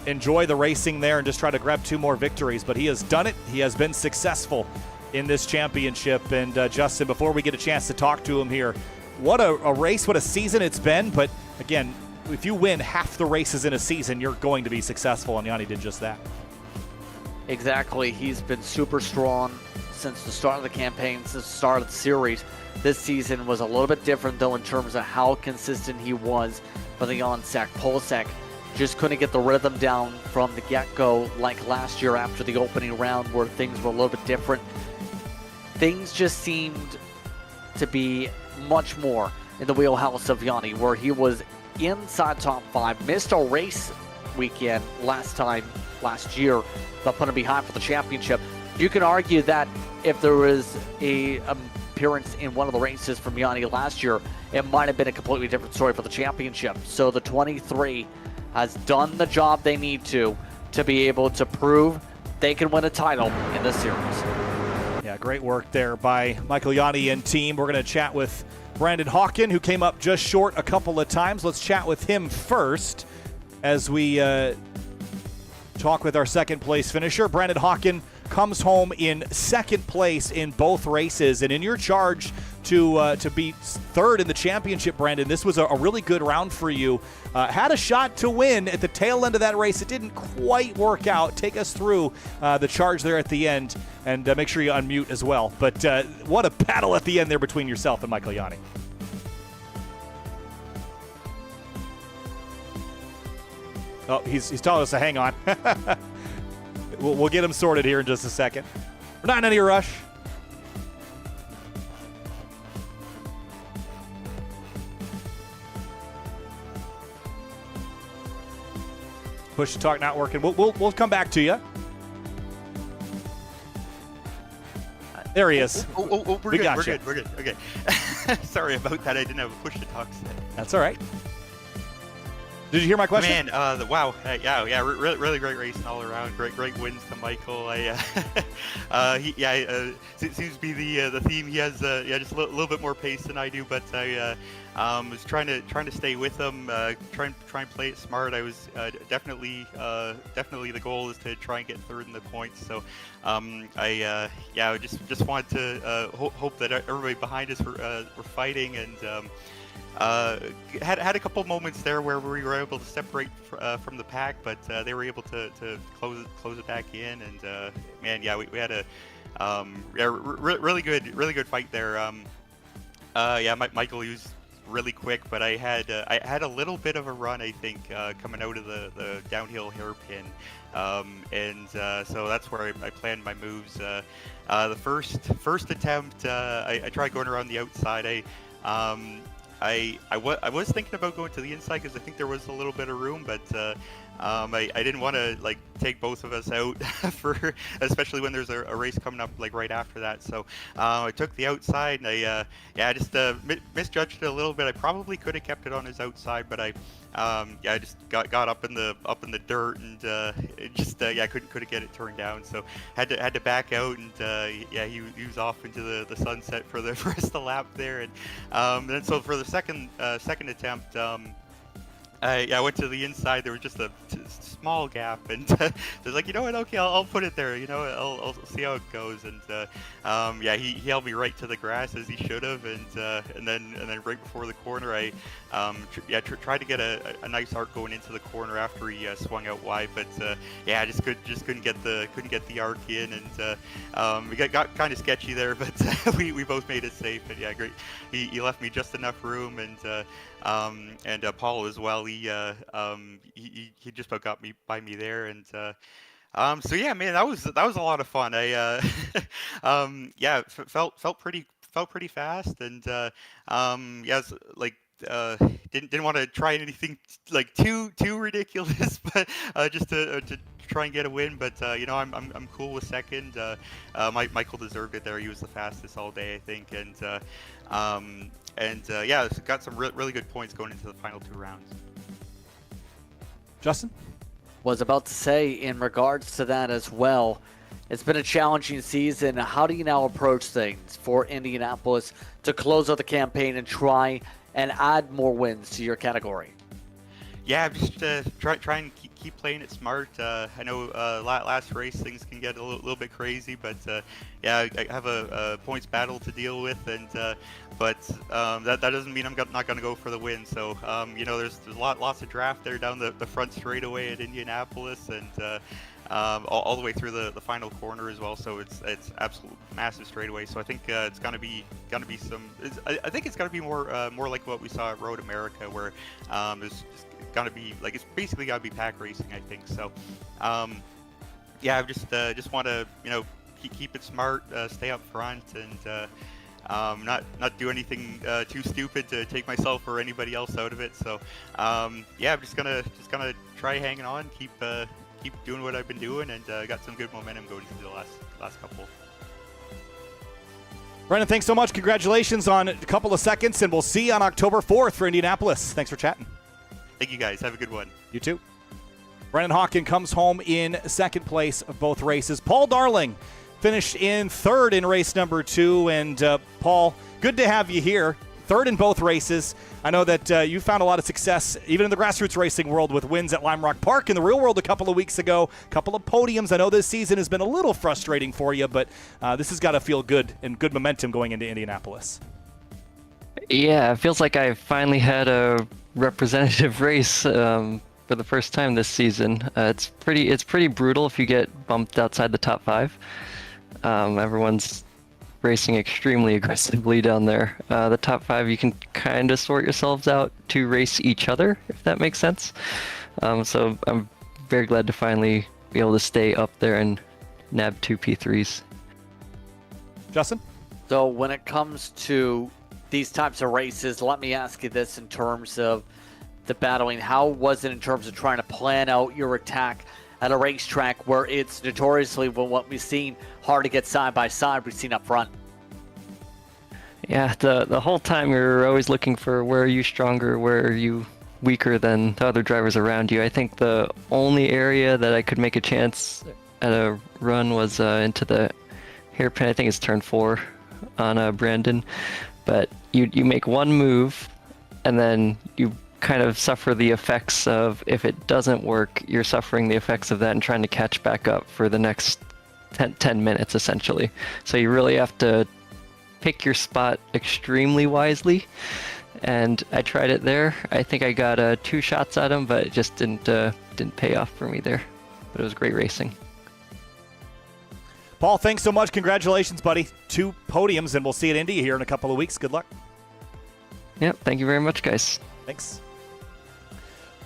enjoy the racing there and just try to grab 2 more victories. But he has done it. He has been successful in this championship. And Justin, before we get a chance to talk to him here, what a race, what a season it's been. But again, if you win half the races in a season, you're going to be successful. And Yanni did just that. Exactly. He's been super strong since the start of the campaign, since the start of the series. This season was a little bit different, though, in terms of how consistent he was for the on-sec. Polsek just couldn't get the rhythm down from the get-go like last year after the opening round where things were a little bit different. Things just seemed to be much more in the wheelhouse of Yanni, where he was inside top 5, missed a race weekend last year, but put him behind for the championship. You can argue that if there was a appearance in one of the races from Yanni last year, it might have been a completely different story for the championship. So the 23 has done the job they need to be able to prove they can win a title in this series. Yeah, great work there by Michael Yanni and team. We're going to chat with Brandon Hawken, who came up just short a couple of times. Let's chat with him first as we talk with our second place finisher. Brandon Hawken comes home in second place in both races, and in your charge to be third in the championship, Brandon, this was a really good round for you. Had a shot to win at the tail end of that race. It didn't quite work out. Take us through the charge there at the end, and make sure you unmute as well. But what a battle at the end there between yourself and Michael Yanni. Oh, he's telling us to hang on. We'll get him sorted here in just a second. We're not in any rush. Push to talk not working. We'll come back to you. There he is. We're We good. got We're you. good. We're good. Okay. Sorry about that. I didn't have a push to talk set. That's all right. Did you hear my question? Man, wow, yeah, really great racing all around. Great wins to Michael. Seems to be the theme. He has just a little bit more pace than I do, but I was trying to stay with him, try and play it smart. I was definitely the goal is to try and get third in the points. So I just wanted to hope that everybody behind us were fighting, and had a couple moments there where we were able to separate from the pack, but they were able to close it back in, and man, yeah, we had a really good fight there. Michael, he was really quick, but I had a little bit of a run, I think, coming out of the downhill hairpin, so that's where I planned my moves. The first attempt, I tried going around the outside. I was thinking about going to the inside because I think there was a little bit of room, but I didn't want to take both of us out especially when there's a race coming up right after that. So I took the outside, and I just misjudged it a little bit. I probably could have kept it on his outside, but I just got up in the dirt, and couldn't get it turned down. So had to back out, and he was off into the sunset for the rest of the lap there, and then so for the second attempt. I went to the inside. There was just a small gap, and I was like, you know what? Okay, I'll put it there. I'll see how it goes. And he held me right to the grass as he should have, and then right before the corner, I tried to get a nice arc going into the corner after he swung out wide, but I just couldn't get the arc in, and we got kind of sketchy there, but we both made it safe. And yeah, great. He left me just enough room, and Paul as well. He just about got by me there, and so yeah, man, that was a lot of fun. I felt pretty fast, and didn't want to try anything too ridiculous, but just to try and get a win. But I'm cool with second. Michael deserved it there. He was the fastest all day, I think, and got some really good points going into the final 2 rounds. Justin? Was about to say, in regards to that as well, it's been a challenging season. How do you now approach things for Indianapolis to close out the campaign and try and add more wins to your category? Yeah, just try and keep playing it smart. I know last race things can get a little bit crazy, but I have a points battle to deal with, and but that doesn't mean I'm not going to go for the win. So there's lots of draft there down the front straightaway at Indianapolis, and all the way through the final corner as well. So it's absolute massive straightaway. So I think it's gonna be some. I think it's gonna be more like what we saw at Road America, where it's just gonna be like, it's basically gotta be pack racing, I think. So yeah, I just want to keep it smart, stay up front, and not do anything too stupid to take myself or anybody else out of it. So yeah, I'm just gonna try hanging on, keep doing what I've been doing, and got some good momentum going into the last couple. Brendan, thanks so much. Congratulations on a couple of seconds, and we'll see you on October 4th for Indianapolis. Thanks for chatting. Thank you guys. Have a good one. You too. Brendan Hawken comes home in second place of both races. Paul Darling finished in third in race number 2. And Paul, good to have you here. Third in both races. I know that you found a lot of success, even in the grassroots racing world, with wins at Lime Rock Park in the real world a couple of weeks ago. A couple of podiums. I know this season has been a little frustrating for you, but this has got to feel good and good momentum going into Indianapolis. Yeah, it feels like I finally had a representative race for the first time this season. It's pretty brutal if you get bumped outside the top 5. Everyone's racing extremely aggressively down there. The top 5, you can kind of sort yourselves out to race each other, if that makes sense. So I'm very glad to finally be able to stay up there and nab 2 P3s. Justin? So when it comes to these types of races, let me ask you this in terms of the battling. How was it in terms of trying to plan out your attack at a racetrack where it's notoriously, when what we've seen, hard to get side by side, we've seen up front? Yeah, the whole time you're always looking for where are you stronger, where are you weaker than the other drivers around you. I think the only area that I could make a chance at a run was into the hairpin. I think it's turn 4 on Brandon. But you make one move, and then you kind of suffer the effects of, if it doesn't work, you're suffering the effects of that and trying to catch back up for the next 10 minutes, essentially. So you really have to pick your spot extremely wisely. And I tried it there. I think I got 2 shots at him, but it just didn't pay off for me there. But it was great racing. Paul, thanks so much. Congratulations, buddy. 2 podiums, and we'll see you at Indy here in a couple of weeks. Good luck. Yep, thank you very much, guys. Thanks.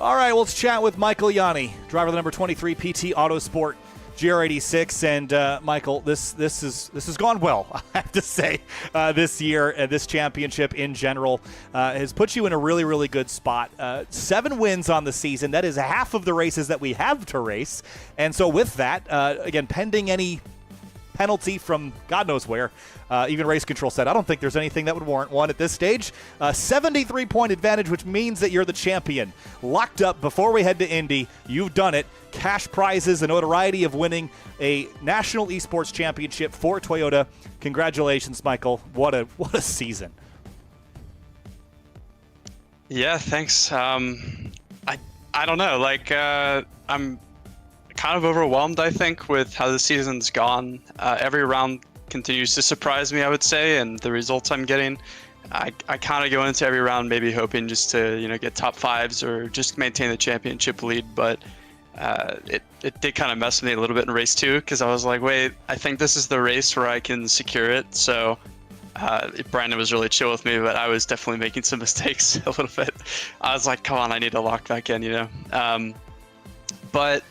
All right, let's chat with Michael Yanni, driver of the number 23 PT Autosport GR86. And Michael, this has gone well, I have to say, this year. And this championship in general has put you in a really, really good spot. 7 wins on the season. That is half of the races that we have to race. And so with that, again, pending any penalty from God knows where, even race control said, I don't think there's anything that would warrant one at this stage. 73-point advantage, which means that you're the champion. Locked up before we head to Indy. You've done it. Cash prizes, the notoriety of winning a national eSports championship for Toyota. Congratulations, Michael. What a season. Yeah, thanks. I don't know. I'm kind of overwhelmed, I think, with how the season's gone. Every round continues to surprise me, I would say, and the results I'm getting. I kind of go into every round maybe hoping just to get top 5s or just maintain the championship lead, but it did kind of mess with me a little bit in race 2, because I was like, wait, I think this is the race where I can secure it. So Brandon was really chill with me, but I was definitely making some mistakes a little bit. I was like, come on, I need to lock back in, but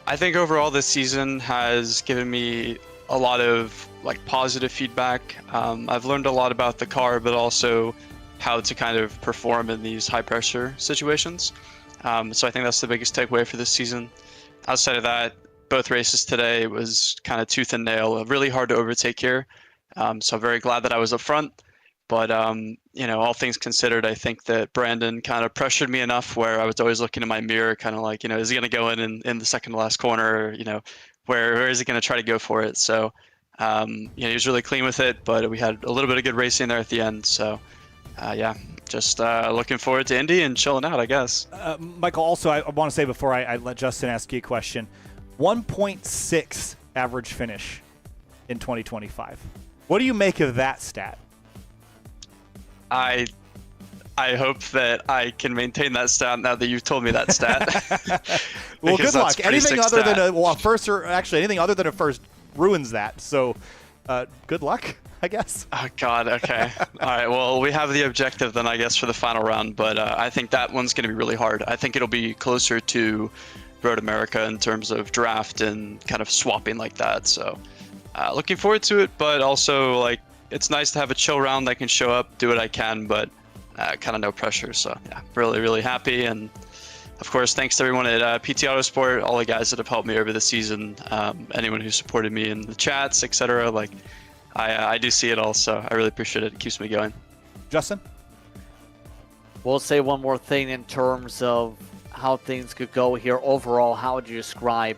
I think overall this season has given me a lot of positive feedback. I've learned a lot about the car, but also how to kind of perform in these high pressure situations. So I think that's the biggest takeaway for this season. Outside of that, both races today was kind of tooth and nail, really hard to overtake here. So I'm very glad that I was up front. But, all things considered, I think that Brandon kind of pressured me enough where I was always looking in my mirror, kind of like, is he going to go in the second to last corner? Where is he going to try to go for it? So, he was really clean with it, but we had a little bit of good racing there at the end. So, yeah, just looking forward to Indy and chilling out, I guess. Michael, also, I want to say before I let Justin ask you a question, 1.6 average finish in 2025. What do you make of that stat? I I hope that I can maintain that stat now that you've told me that stat. Well, Because good luck. that's a pretty Anything sick other stat. than a first, or actually anything other than a first, ruins that. So, good luck, I guess. Oh God. Okay. All right. Well, we have the objective then, I guess, for the final round. But I think that one's going to be really hard. I think it'll be closer to Road America in terms of draft and kind of swapping like that. So, looking forward to it. But also, like, it's nice to have a chill round. I can show up, do what I can, but kind of no pressure. So, yeah, really, really happy. And of course, thanks to everyone at PT Autosport, all the guys that have helped me over the season, anyone who supported me in the chats, etc. Like, I do see it all, so I really appreciate it. It keeps me going. Justin? We'll say one more thing in terms of how things could go here. Overall, how would you describe,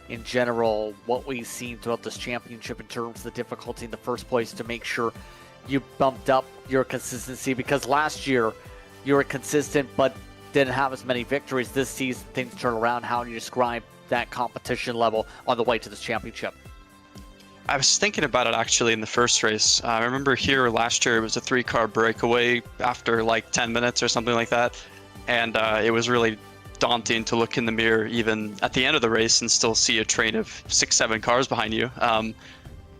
in general, what we've seen throughout this championship in terms of the difficulty in the first place to make sure you bumped up your consistency? Because last year you were consistent but didn't have as many victories. This season things turn around. How would you describe that competition level on the way to this championship? I was thinking about it actually in the first race. I remember here last year it was a 3-car breakaway after like 10 minutes or something like that. And it was really daunting to look in the mirror even at the end of the race and still see a train of 6-7 cars behind you.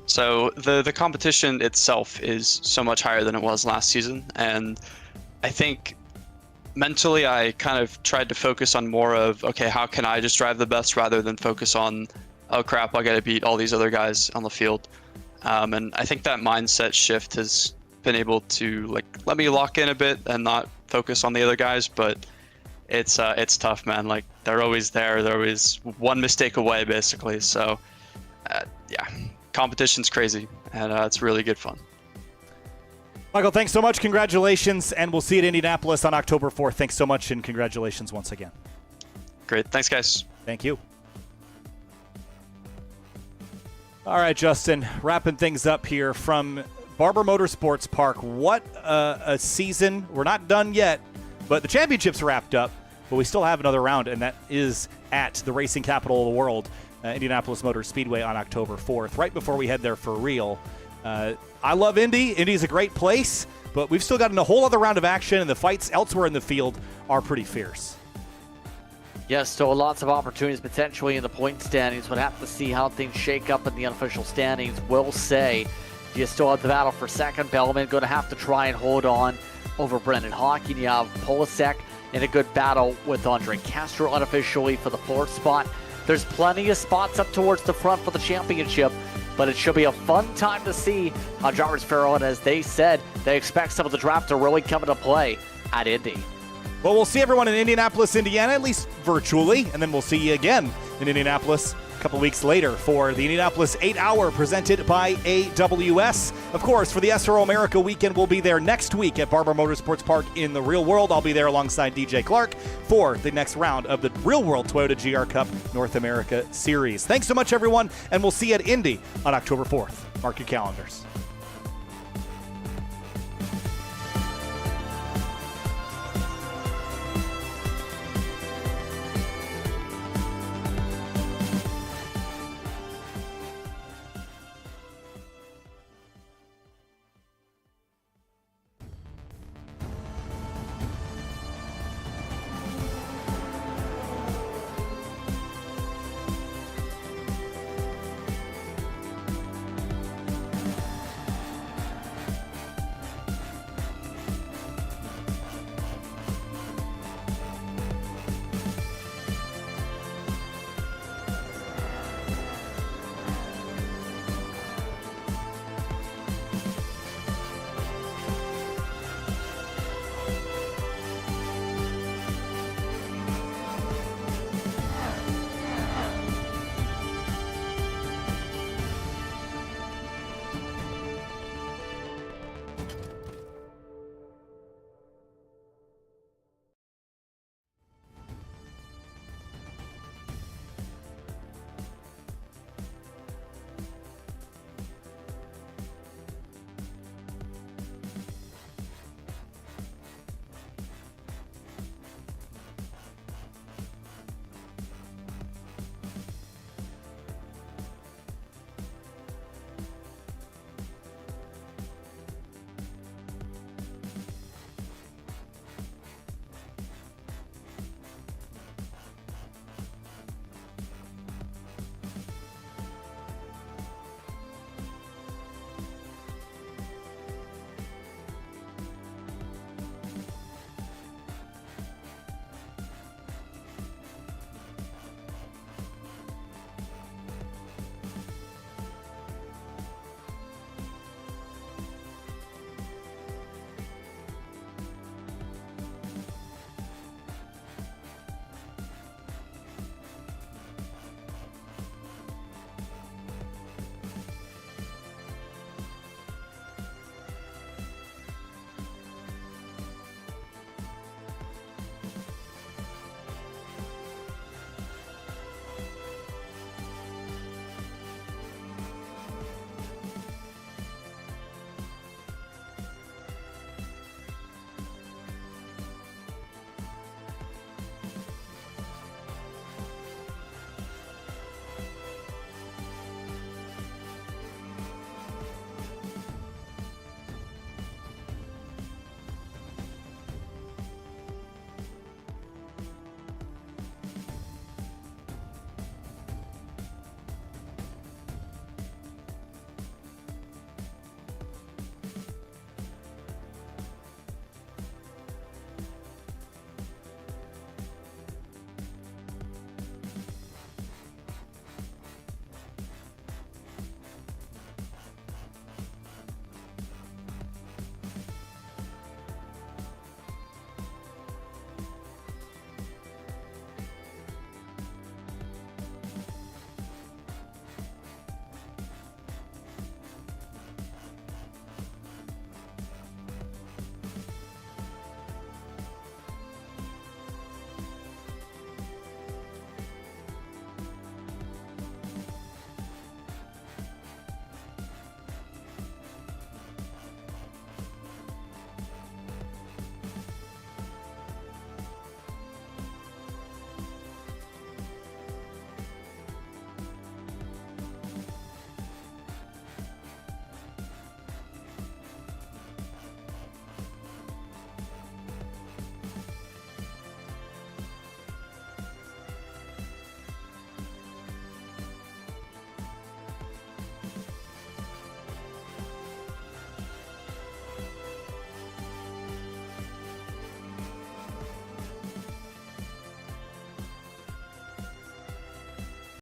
So the competition itself is so much higher than it was last season. And I think mentally I kind of tried to focus on more of, okay, how can I just drive the best rather than focus on, oh crap, I gotta beat all these other guys on the field. And I think that mindset shift has been able to like let me lock in a bit and not focus on the other guys, but it's tough, man. Like they're always there. They're always one mistake away, basically. So yeah, competition's crazy, and it's really good fun. Michael, thanks so much. Congratulations, and we'll see you at Indianapolis on October 4th. Thanks so much, and congratulations once again. Great. Thanks, guys. Thank you. All right, Justin, wrapping things up here from Barber Motorsports Park. What a season. We're not done yet, but the championship's wrapped up, but we still have another round, and that is at the racing capital of the world, Indianapolis Motor Speedway on October 4th, right before we head there for real. I love Indy. Indy's a great place, but we've still got a whole other round of action, and the fights elsewhere in the field are pretty fierce. Yes, still lots of opportunities potentially in the point standings. We'll have to see how things shake up in the unofficial standings. Will say you still have the battle for second. Bellman going to have to try and hold on over Brendan Hawking. You have Polasek in a good battle with Andre Castro unofficially for the 4th spot. There's plenty of spots up towards the front for the championship, but it should be a fun time to see how drivers fare. And as they said, they expect some of the draft to really come into play at Indy. Well, we'll see everyone in Indianapolis, Indiana, at least virtually, and then we'll see you again in Indianapolis a couple weeks later for the Indianapolis 8-Hour presented by AWS. Of course, for the SRO America weekend, we'll be there next week at Barber Motorsports Park in the real world. I'll be there alongside DJ Clark for the next round of the real world Toyota GR Cup North America Series. Thanks so much, everyone, and we'll see you at Indy on October 4th. Mark your calendars.